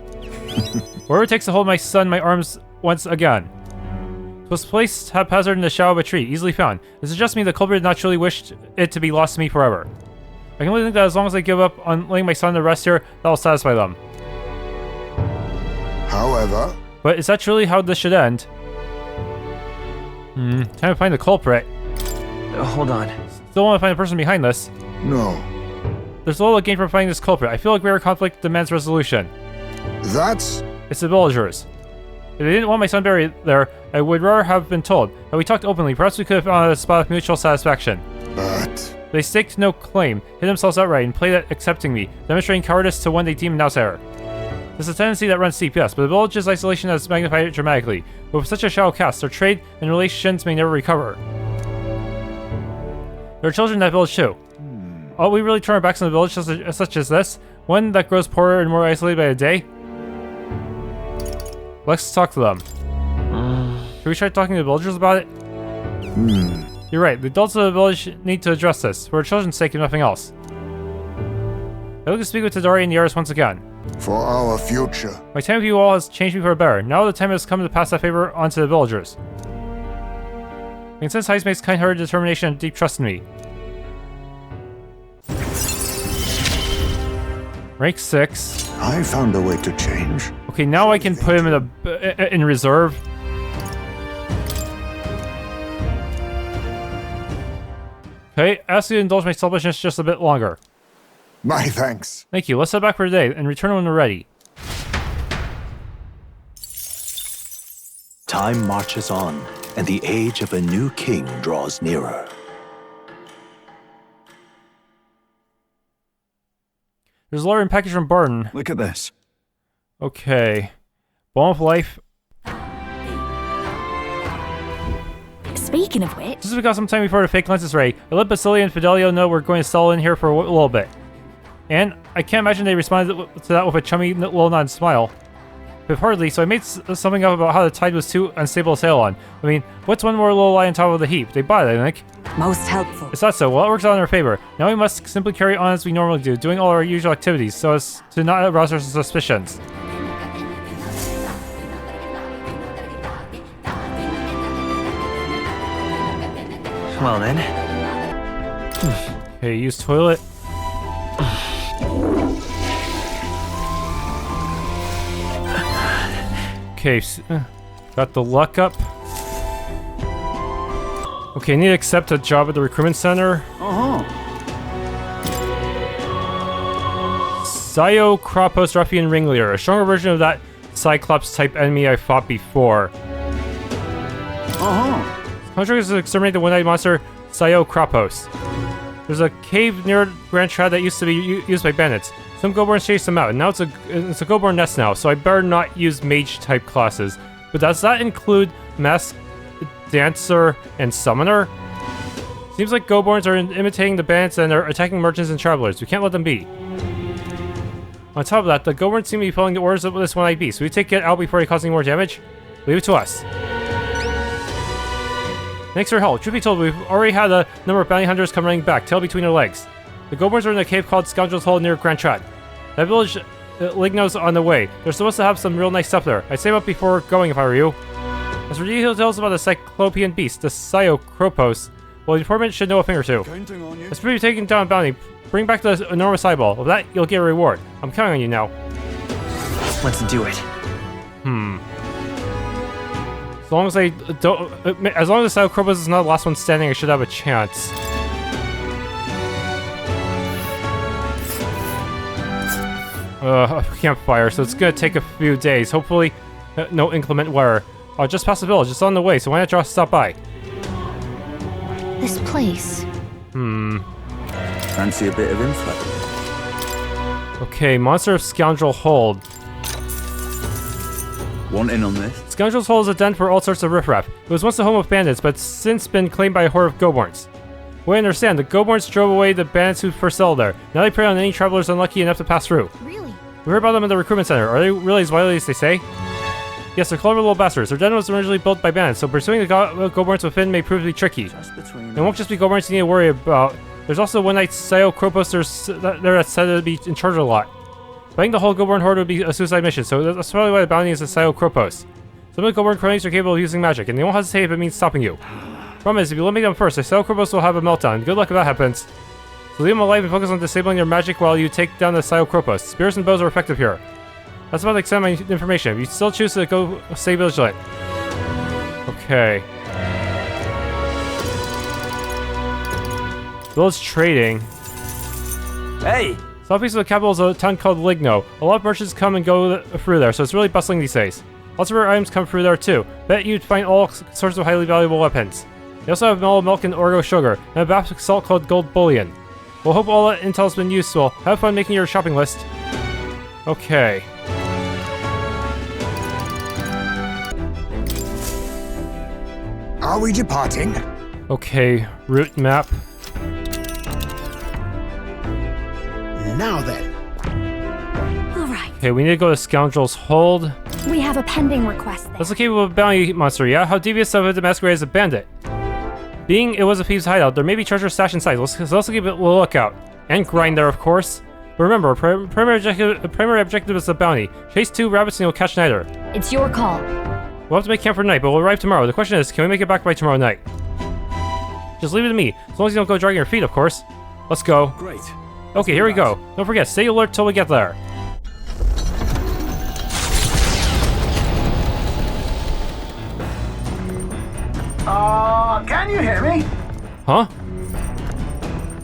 Wherever it takes to hold my son in my arms once again. It was placed haphazard in the shadow of a tree, easily found. It suggests to me the culprit did not truly wish it to be lost to me forever. I can only think that as long as I give up on letting my son to rest here, that will satisfy them. However... But is that truly how this should end? Time to find the culprit. Hold on. Still want to find the person behind this. No. There's little to gain from finding this culprit. I feel like greater conflict demands resolution. That's... It's the villagers. If they didn't want my son buried there, I would rather have been told. Had we talked openly, perhaps we could have found a spot of mutual satisfaction. But... They staked no claim, hid themselves outright, and played at accepting me, demonstrating cowardice to one they deem an outsider. There's a tendency that runs deep, yes, but the village's isolation has magnified it dramatically. But with such a shallow caste, their trade and relations may never recover. There are children in that village too. Ought we really turn our backs on the village such as this? One that grows poorer and more isolated by the day? Let's talk to them. Should we try talking to the villagers about it? You're right, the adults of the village need to address this, for our children's sake and nothing else. I look to speak with Tadori and the artist once again. for our future. My time with you all has changed me for the better. Now the time has come to pass that favor on to the villagers. I can sense Heismay's kind-hearted determination and deep trust in me. Rank 6. I found a way to change. Okay, now I can put him in reserve. Okay, ask you to indulge my selfishness just a bit longer. My thanks. Thank you. Let's head back for today and return when we're ready. Time marches on, and the age of a new king draws nearer. There's a letter and package from Barton. Look at this. Okay. Ball of life. Speaking of which, Just because sometime before the fake lens is ready, I let Basilia and Fidelio know we're going to settle in here for a little bit. And I can't imagine they responded to that with a chummy little nod smile. But hardly, so I made something up about how the tide was too unstable to sail on. I mean, what's one more little lie on top of the heap? They bought it, I think. Most helpful. It's not so. Well, it works out in our favor. Now we must simply carry on as we normally do, doing all our usual activities, so as to not arouse our suspicions. Well then. Okay, use toilet. Okay, got the luck up. Okay, need to accept a job at the recruitment center. Sayo Kropos Ruffian Ringleader, a stronger version of that Cyclops-type enemy I fought before. Contract is to exterminate the one-eyed monster Sayo Kropos. There's a cave near Grand Trad that used to be used by bandits. Some Goborns chased them out, and now it's a Goborn nest now, so I better not use mage-type classes. But does that include Mask, Dancer, and Summoner? Seems like Goborns are imitating the bandits and are attacking merchants and travelers. We can't let them be. On top of that, the Goborns seem to be following the orders of this one-eyed beast. So we take it out before he causes any more damage? Leave it to us. Thanks for your help. Truth be told, we've already had a number of bounty hunters come running back, tail between their legs. The Goborns are in a cave called Scoundrel's Hole near Grand Trad. That village, Ligno's on the way. They're supposed to have some real nice stuff there. I'd save up before going if I were you. As for details about the Cyclopean beast, the Sayo Kropos, well, the informant should know a thing or two. As for you taking down a bounty, bring back the enormous eyeball. With that, you'll get a reward. I'm counting on you now. Let's do it. As long as I don't, as long as the Sayo Kropos is not the last one standing, I should have a chance. Campfire, so it's gonna take a few days. Hopefully, no inclement weather. Just past the village, it's on the way, so why not just stop by? this place. Fancy a bit of info? Okay, Monster of Scoundrel Hold. Want in on this? Scoundrel's Hole is a den for all sorts of riffraff. It was once the home of bandits, but since been claimed by a horde of Goborns. We understand, the Goborns drove away the bandits who first settled there. Now they prey on any travelers unlucky enough to pass through. Really? We heard about them in the recruitment center. Are they really as wily as they say? Yes, they're clever little bastards. Their den was originally built by bandits, so pursuing the Goborns within may prove to be tricky. It won't just be Goborns you need to worry about. There's also one night Sayo Kropos that's said to be in charge of a lot. Fighting the whole Goborn horde would be a suicide mission, so that's probably why the bounty is the Sayo Kropos. Some of the Goborn cronies are capable of using magic, and they won't hesitate if it means stopping you. Problem is, if you eliminate them first, the Sayo Kropos will have a meltdown. Good luck if that happens. So leave them alive and focus on disabling their magic while you take down the Sayo Kropos. Spears and bows are effective here. That's about the extent of my information. If you still choose to go stay vigilant. Okay. Village trading. Hey! Southeast of the capital is a town called Ligno. A lot of merchants come and go through there, so it's really bustling these days. Lots of rare items come through there too. Bet you'd find all sorts of highly valuable weapons. They also have mellow milk and orgo sugar, and a basic salt called gold bullion. We'll hope all that intel's been useful. Have fun making your shopping list. Okay. Are we departing? Okay, route map. Now then. All right. Okay, we need to go to Scoundrel's Hold. We have a pending request there. That's the capable of a bounty monster, yeah? How devious of it to masquerade as a bandit. Being it was a thieves' hideout, there may be treasure stashed inside. Let's also keep a lookout. And grind there, of course. But remember, primary objective is the bounty. Chase 2 rabbits and you'll catch neither. It's your call. We'll have to make camp for tonight, but we'll arrive tomorrow. The question is, can we make it back by tomorrow night? Just leave it to me, as long as you don't go dragging your feet, of course. Let's go. Great. Okay, here we go. Don't forget, stay alert till we get there. Can you hear me? Huh?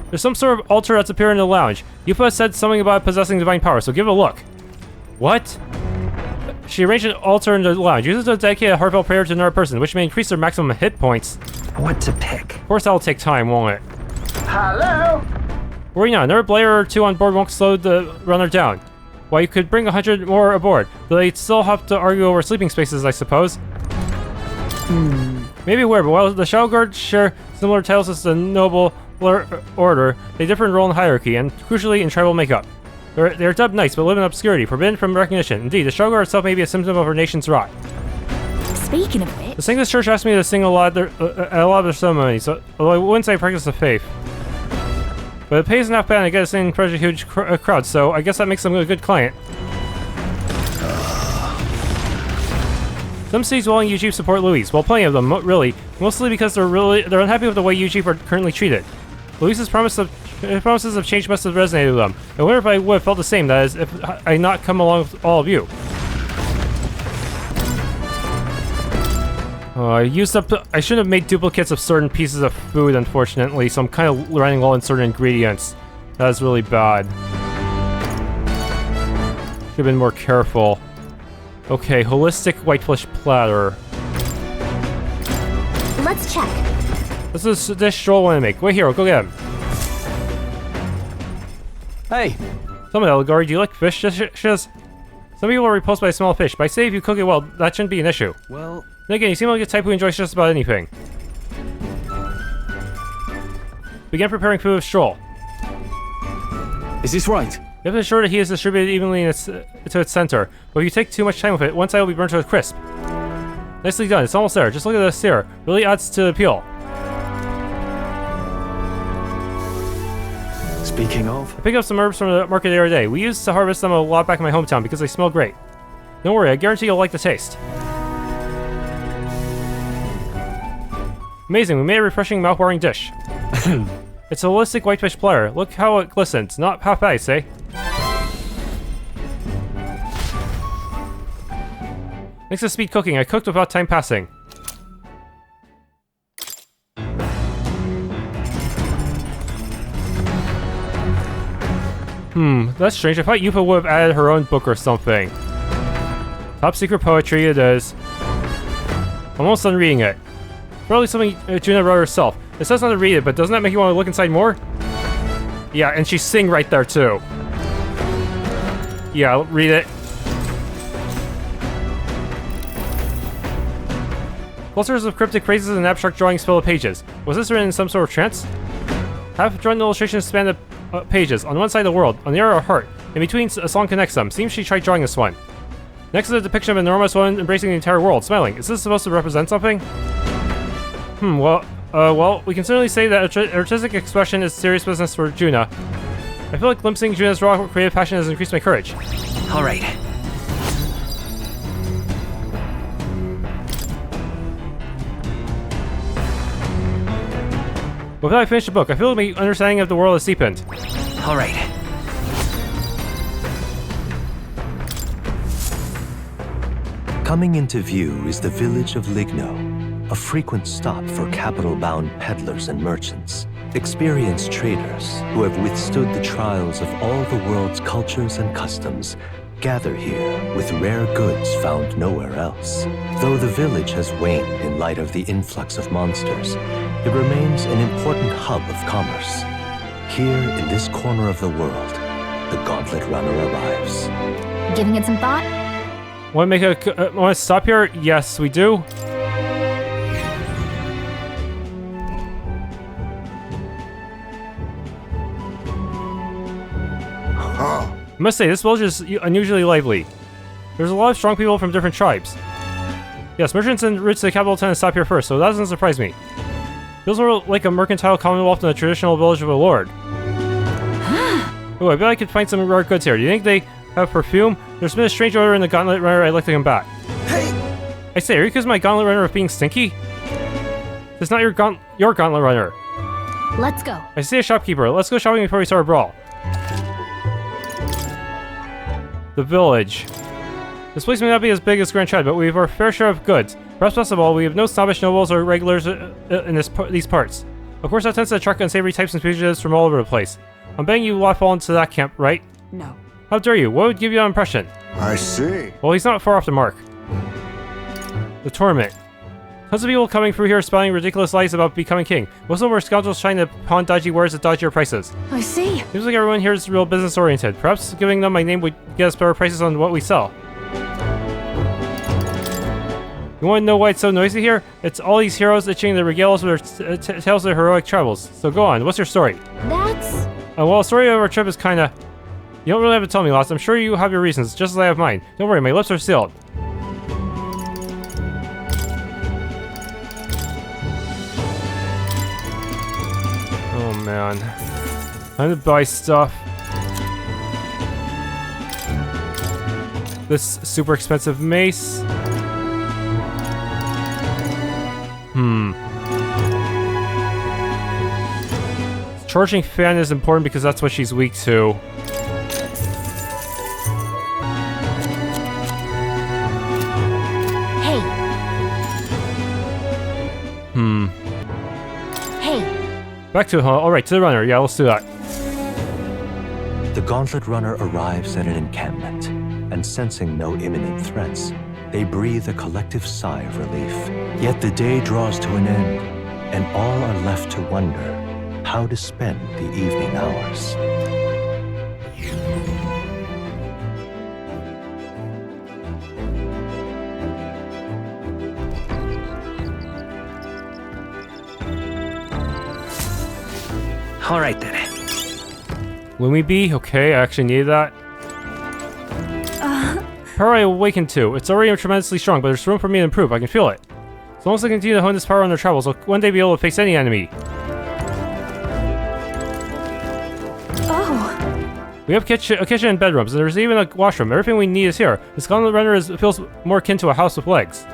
There's some sort of altar that's appearing in the lounge. Eupha said something about possessing divine power, so give it a look. What? She arranged an altar in the lounge. Use it to dedicate a heartfelt prayer to another person, which may increase their maximum hit points. What to pick? Of course that'll take time, won't it? Hello? Worry not, another player or two on board won't slow the runner down. While you could bring 100 more aboard, though they'd still have to argue over sleeping spaces, I suppose. Maybe weird, but while the Shadow Guards share similar titles as the Noble Order, they differ in role and hierarchy, and crucially in tribal makeup. They're dubbed knights, but live in obscurity, forbidden from recognition. Indeed, the Shadow Guard itself may be a symptom of our nation's rot. Speaking of which... The Singles Church asked me to sing a lot at a lot of their ceremonies, although I wouldn't say I practice the faith. But it pays enough bad and I get to sing in front of a huge crowd, so I guess that makes them a good client. Some cities willing UG support Louis, well plenty of them, really, mostly because they're unhappy with the way UG are currently treated. Louis's promises of change must have resonated with them. I wonder if I would have felt the same, that is, if I had not come along with all of you. I shouldn't have made duplicates of certain pieces of food, unfortunately, so I'm kind of running low on certain ingredients. That's really bad. Should have been more careful. Okay, holistic whitefish platter. Let's check. This is a dish Strohl wanted to make. Wait here, go get him. Hey, Tell me, Elgar, do you like fish dishes? Some people are repulsed by the smell of fish, but I say if you cook it well, that shouldn't be an issue. well, Then again, you seem like a type who enjoys just about anything. Begin preparing food with Strohl. is this right? You have to ensure that he is distributed evenly to its center, but if you take too much time with it, one side will be burnt to a crisp. Nicely done, it's almost there. Just look at this here. Really adds to the appeal. Speaking of, I picked up some herbs from the market the other day. We used to harvest them a lot back in my hometown because they smell great. Don't worry, I guarantee you'll like the taste. Amazing, we made a refreshing mouth-watering dish. It's a holistic whitefish platter. Look how it glistens. Not half ice, eh? Thanks to speed cooking, I cooked without time passing. That's strange. I thought Eupha would have added her own book or something. Top secret poetry it is. Almost done reading it. Probably something Junah wrote herself. It says not to read it, but doesn't that make you want to look inside more? Yeah, and she sing right there too. Yeah, I'll read it. Clusters of cryptic phrases and abstract drawings fill the pages. Was this written in some sort of trance? Half-drawn illustrations span the pages. On one side, the world. On the other, a heart. In between, a song connects them. Seems she tried drawing this one. Next is a depiction of an enormous woman embracing the entire world, smiling. Is this supposed to represent something? Well, we can certainly say that artistic expression is serious business for Junah. I feel like glimpsing Junah's raw creative passion has increased my courage. all right. Without I finish the book, I feel like my understanding of the world has deepened. All right. Coming into view is the village of Ligno, a frequent stop for capital-bound peddlers and merchants, experienced traders who have withstood the trials of all the world's cultures and customs, gather here with rare goods found nowhere else. Though the village has waned in light of the influx of monsters, it remains an important hub of commerce. Here in this corner of the world, the Gauntlet Runner arrives. Giving it some thought? Want to stop here? Yes, we do. I must say, this village is unusually lively. There's a lot of strong people from different tribes. Yes, merchants and routes to the capital tend to stop here first, so that doesn't surprise me. Feels more like a mercantile commonwealth than a traditional village of a lord. Oh, I bet I could find some rare goods here. Do you think they have perfume? There's been a strange odor in the Gauntlet Runner. I'd like to come back. Hey! I say, are you accusing my Gauntlet Runner of being stinky? It's not your Gauntlet Runner. Let's go. I see a shopkeeper. Let's go shopping before we start a brawl. The village. This place may not be as big as Grand Chad, but we have our fair share of goods. Perhaps best of all, we have no snobbish nobles or regulars in these parts. Of course, that tends to attract unsavory types and fugitives from all over the place. I'm betting you lot fall into that camp, right? No. How dare you? What would give you that impression? I see. Well, he's not far off the mark. The tournament. Tons of people coming through here spouting ridiculous lies about becoming king. Most of them are scoundrels trying to pawn dodgy wares at dodgier prices. I see. Seems like everyone here is real business oriented. Perhaps giving them my name would get us better prices on what we sell. You want to know why it's so noisy here? It's all these heroes itching to regale us with their tales of their heroic travels. So go on, what's your story? That's... Well, the story of our trip is kinda... You don't really have to tell me lots. I'm sure you have your reasons, just as I have mine. Don't worry, my lips are sealed. Oh man. Time to buy stuff. This super expensive mace. Charging fan is important because that's what she's weak to. Hey. Hey. Back to it, huh? Alright, to the runner. Yeah, let's do that. The Gauntlet Runner arrives at an encampment, and sensing no imminent threats, they breathe a collective sigh of relief. Yet the day draws to an end, and all are left to wonder how to spend the evening hours. All right then. Lumi Bee? Okay, I actually needed that. Power I awakened to. It's already tremendously strong, but there's room for me to improve. I can feel it. As long as I continue to hone this power on their travels, I'll one day be able to face any enemy. We have a kitchen and bedrooms, and there's even a washroom. Everything we need is here. This Gauntlet Runner feels more akin to a house with legs.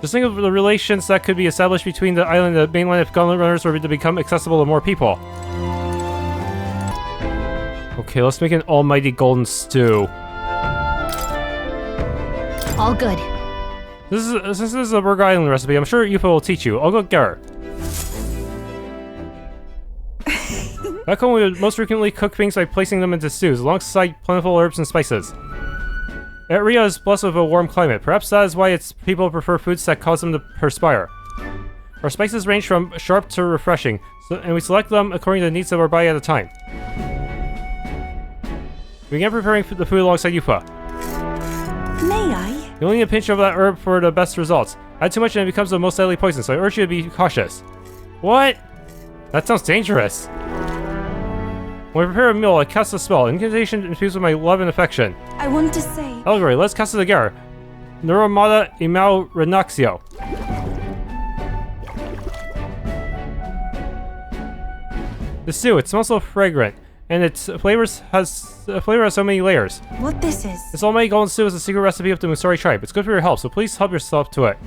Just think of the relations that could be established between the island and the mainland if Gauntlet Runners were to become accessible to more people. Okay, let's make an almighty golden stew. All good. This is a Burg Island recipe. I'm sure Eupha will teach you. I'll go get her. Back home, we would most frequently cook things by placing them into stews, alongside plentiful herbs and spices. Ria is blessed with a warm climate. Perhaps that is why its people prefer foods that cause them to perspire. Our spices range from sharp to refreshing, and we select them according to the needs of our body at a time. We begin preparing the food alongside Eupha. May I? You only need a pinch of that herb for the best results. Add too much and it becomes the most deadly poison, so I urge you to be cautious. What? That sounds dangerous. When I prepare a meal, I cast a spell. Incantation infused with my love and affection. I want to say... Allegory, let's cast it together. Neuromata Imau Renaxio. The stew, it smells so fragrant, and its flavor has so many layers. What this is? This almighty golden stew is a secret recipe of the Musari tribe. It's good for your health, so please help yourself to it.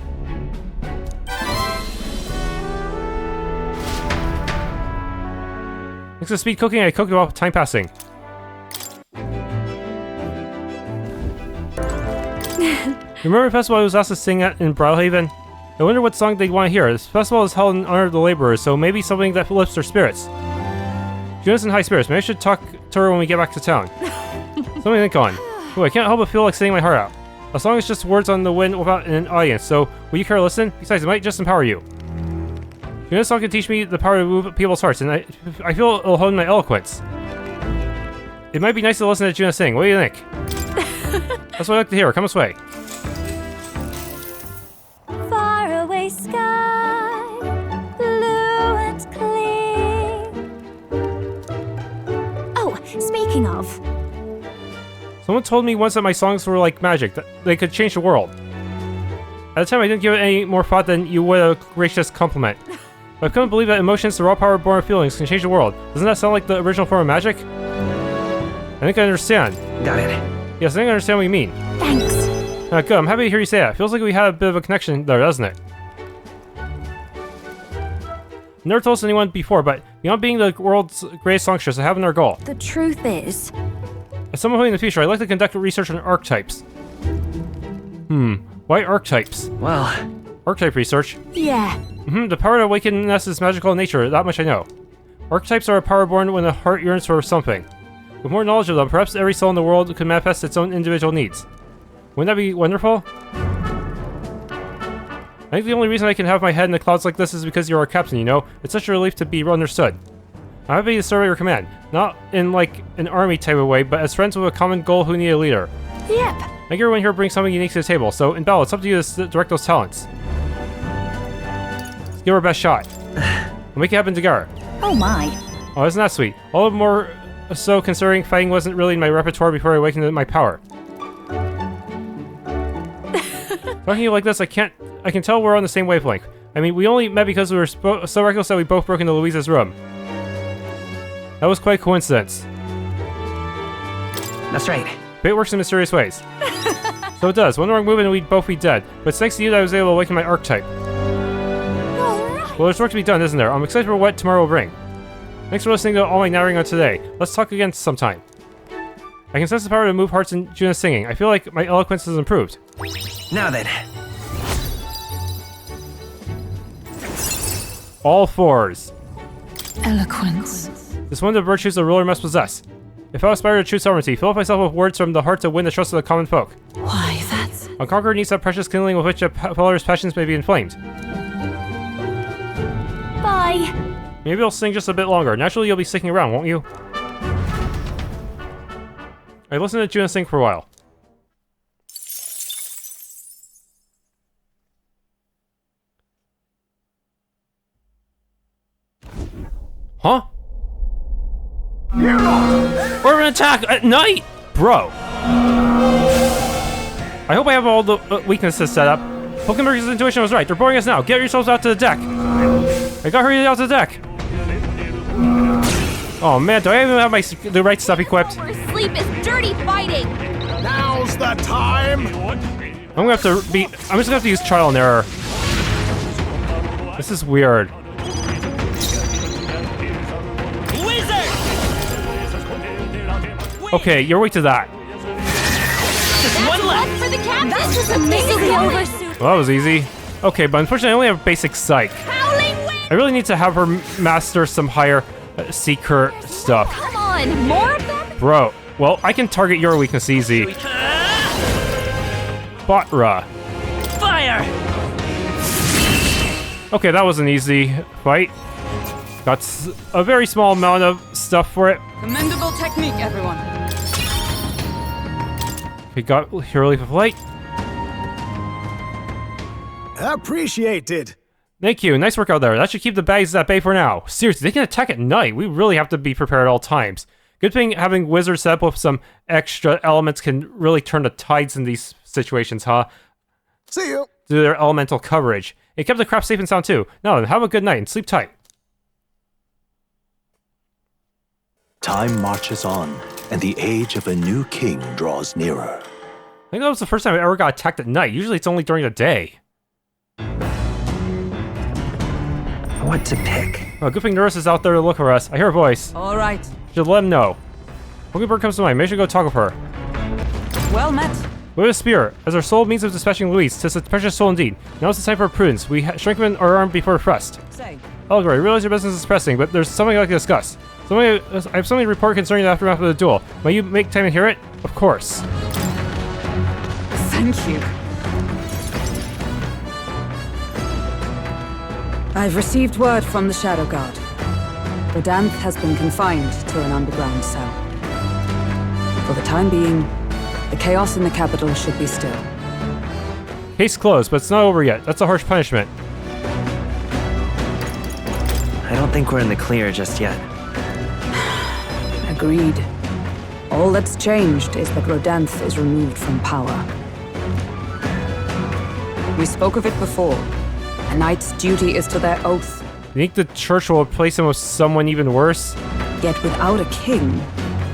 Thanks to speed cooking, I cooked while time passing. Remember the festival I was asked to sing at in Brawlhaven? I wonder what song they'd want to hear. This festival is held in honor of the laborers, so maybe something that lifts their spirits. Junah's in high spirits. Maybe I should talk to her when we get back to town. Something to think on. Ooh, I can't help but feel like singing my heart out. A song is just words on the wind without an audience, so will you care to listen? Besides, it might just empower you. Junah's song can teach me the power to move people's hearts, and I feel it'll hone my eloquence. It might be nice to listen to Junah sing. What do you think? That's what I like to hear. Come this way. Far away sky, blue and clear. Oh, speaking of, Someone told me once that my songs were like magic, that they could change the world. At the time, I didn't give it any more thought than you would a gracious compliment. But I couldn't believe that emotions, the raw power born of feelings, can change the world. Doesn't that sound like the original form of magic? I think I understand. Got it. Yes, I think I understand what you mean. thanks. Good, I'm happy to hear you say that. Feels like we had a bit of a connection there, doesn't it? never told us anyone before, but beyond being the world's greatest songstress, I have another goal. The truth is... At some point in the future, I'd like to conduct research on archetypes. Why archetypes? Well, Archetype research? Yeah. The power to awaken us is magical in nature, that much I know. Archetypes are a power born when the heart yearns for something. With more knowledge of them, perhaps every soul in the world could manifest its own individual needs. Wouldn't that be wonderful? I think the only reason I can have my head in the clouds like this is because you're our captain, you know? It's such a relief to be understood. I'm happy to serve at your command. Not in, like, an army type of way, but as friends with a common goal who need a leader. Yep. I think everyone here brings something unique to the table, so in battle, it's up to you to direct those talents. Let's give her our best shot. We'll make it happen together. Oh my. Oh, isn't that sweet? All the more so considering fighting wasn't really in my repertoire before I awakened my power. Talking to you like this, I can tell we're on the same wavelength. I mean, we only met because we were so reckless that we both broke into Louise's room. That was quite a coincidence. that's right. Fate works in mysterious ways. So it does. One wrong move and we'd both be dead. But it's thanks to you that I was able to awaken my archetype. Well, there's work to be done, isn't there? I'm excited for what tomorrow will bring. Thanks for listening to all my narrating on today. Let's talk again sometime. I can sense the power to move hearts in Junah's singing. I feel like my eloquence has improved. Now then. All fours. Eloquence. This one of the virtues a ruler must possess. If I aspire to true sovereignty, fill up myself with words from the heart to win the trust of the common folk. Why, that's... A conqueror needs that precious kindling with which a follower's passions may be inflamed. Bye. Maybe I'll sing just a bit longer. Naturally, you'll be sticking around, won't you? I listened to Junah sing for a while. Huh? We're an attack at night! Bro. I hope I have all the weaknesses set up. Hulkenberg's intuition was right. They're boarding us now. Get yourselves out to the deck. I gotta hurry out to the deck. Oh man, do I even have the right stuff equipped? Sleep is dirty fighting! Now's the time! I'm just gonna have to use trial and error. This is weird. Okay, you're weak to that. One left for the captain! This is amazing oversuit. Well, that was easy. Okay, but unfortunately I only have basic psych. I really need to have her master some higher seeker stuff. Come on, more of them? Bro, well, I can target your weakness easy. Batra. Fire! Okay, that was an easy fight. Got a very small amount of stuff for it. Commendable technique, everyone. We got Hero Leaf of Light. Appreciated. Thank you. Nice work out there. That should keep the baddies at bay for now. Seriously, they can attack at night. We really have to be prepared at all times. Good thing having wizards set up with some extra elements can really turn the tides in these situations, huh? See you. Do their elemental coverage. It kept the crap safe and sound too. Now then, have a good night and sleep tight. Time marches on, and the age of a new king draws nearer. I think that was the first time I ever got attacked at night. Usually it's only during the day. What to pick? Oh, good thing Nurse is out there to look for us. I hear a voice. All right. Should let him know. Hulkenberg comes to mind. Maybe I should go talk with her. Well met. With a spear, as our sole means of dispatching Louise, 'tis a precious soul indeed. Now is the time for prudence. We strengthen our arm before thrust. Say. Elgar, I realize your business is pressing, but there's something I'd like to discuss. I have something to report concerning the aftermath of the duel. May you make time to hear it? Of course. Thank you. I've received word from the Shadow Guard. Rodanth has been confined to an underground cell. For the time being, the chaos in the capital should be still. Case closed, but it's not over yet. That's a harsh punishment. I don't think we're in the clear just yet. Agreed. All that's changed is that Rodanth is removed from power. We spoke of it before. A knight's duty is to their oath. You think the church will replace him with someone even worse? Yet without a king,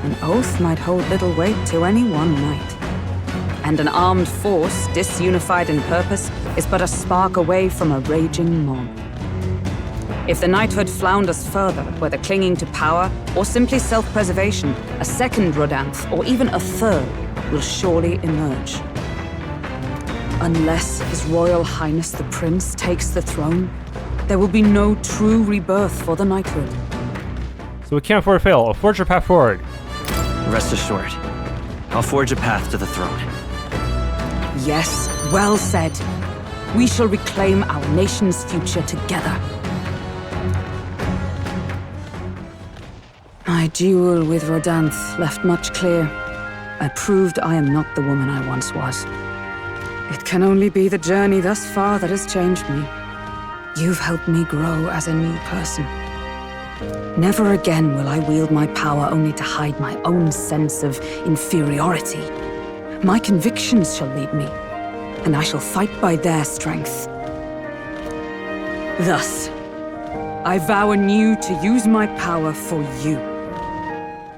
an oath might hold little weight to any one knight. And an armed force, disunified in purpose, is but a spark away from a raging mob. If the knighthood flounders further, whether clinging to power or simply self-preservation, a second Rodanth, or even a third, will surely emerge. Unless His Royal Highness the Prince takes the throne, there will be no true rebirth for the knighthood. So we can't afford to fail. I'll forge our path forward. Rest assured, I'll forge a path to the throne. Yes, well said. We shall reclaim our nation's future together. My duel with Rodanth left much clear. I proved I am not the woman I once was. It can only be the journey thus far that has changed me. You've helped me grow as a new person. Never again will I wield my power only to hide my own sense of inferiority. My convictions shall lead me, and I shall fight by their strength. Thus, I vow anew to use my power for you.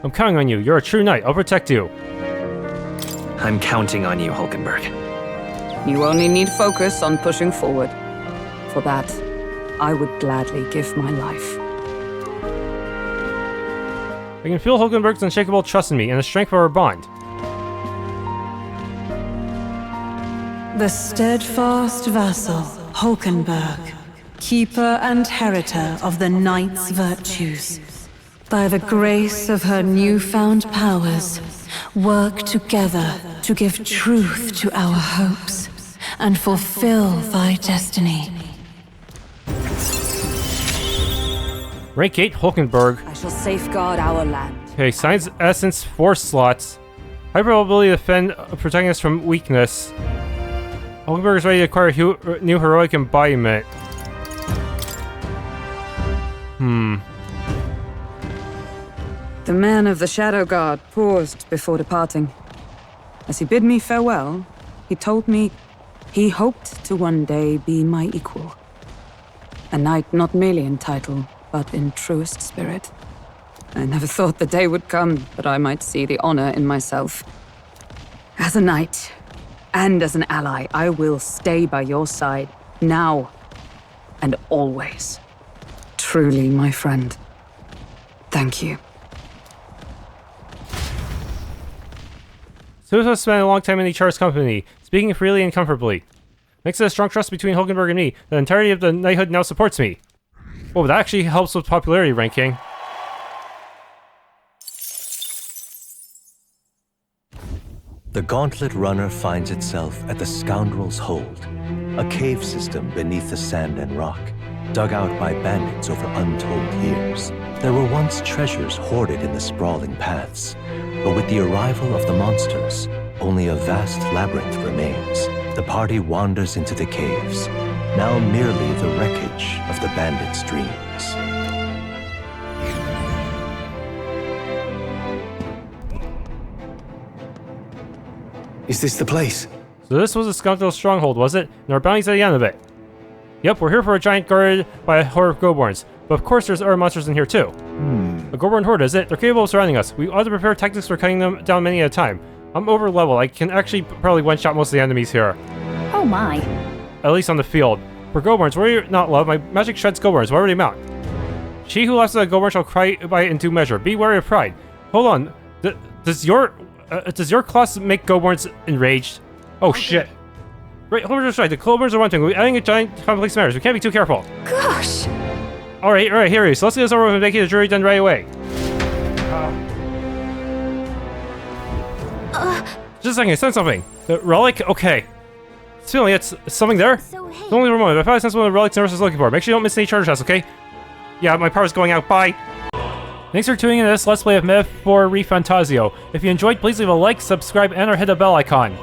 I'm counting on you. You're a true knight. I'll protect you. I'm counting on you, Hulkenberg. You only need focus on pushing forward. For that, I would gladly give my life. I can feel Hulkenberg's unshakable trust in me and the strength of our bond. The steadfast vassal, Hulkenberg, keeper and heritor of the knight's virtues. By the grace of her newfound powers, work together to give truth to our hopes and fulfill thy destiny. Rank 8, Hulkenberg. I shall safeguard our land. Okay, Science Essence 4 slots. High probability to defend a protagonist from weakness. Hulkenberg is ready to acquire new heroic embodiment. The man of the Shadow Guard paused before departing. As he bid me farewell, he told me he hoped to one day be my equal. A knight not merely in title, but in truest spirit. I never thought the day would come that I might see the honor in myself. As a knight, and as an ally, I will stay by your side, now and always. Truly, my friend. Thank you. Suso spent a long time in the Char's company, speaking freely and comfortably. Thanks to the strong trust between Hulkenberg and me, the entirety of the knighthood now supports me. Oh, that actually helps with popularity ranking. The Gauntlet Runner finds itself at the Scoundrel's Hold, a cave system beneath the sand and rock, dug out by bandits over untold years. There were once treasures hoarded in the sprawling paths, but with the arrival of the monsters, only a vast labyrinth remains. The party wanders into the caves, now merely the wreckage of the bandits' dreams. Is this the place? So this was a Scoundrel stronghold, was it? And our bounty's at the end of it. Yep, we're here for a giant guarded by a horde of Goborns. But of course there's other monsters in here too. A Goborn horde, is it? They're capable of surrounding us. We ought to prepare tactics for cutting them down many at a time. I'm over level. I can actually probably one-shot most of the enemies here. Oh my. At least on the field. For Goborns, worry not, love. My magic shreds Goborns. What already amount? She who laughs at a Goborn shall cry by it in due measure. Be wary of pride. Hold on. Does your class make Goborns enraged? Oh shit. Right, Homer's right. The Goborns are one thing. We're adding a giant complex matters. We can't be too careful. Gosh. Alright, here he is. So let's get this over with and make the jury done right away. Just a second, I sensed something. The relic? Okay. It's feeling it's something there. So hey. It's only for a moment, but I probably sense one of the relics Nurse is looking for. Make sure you don't miss any charge tests, okay? Yeah, my power's going out. Bye. Thanks for tuning in to this Let's Play of Myth for ReFantazio. If you enjoyed, please leave a like, subscribe, and or hit the bell icon.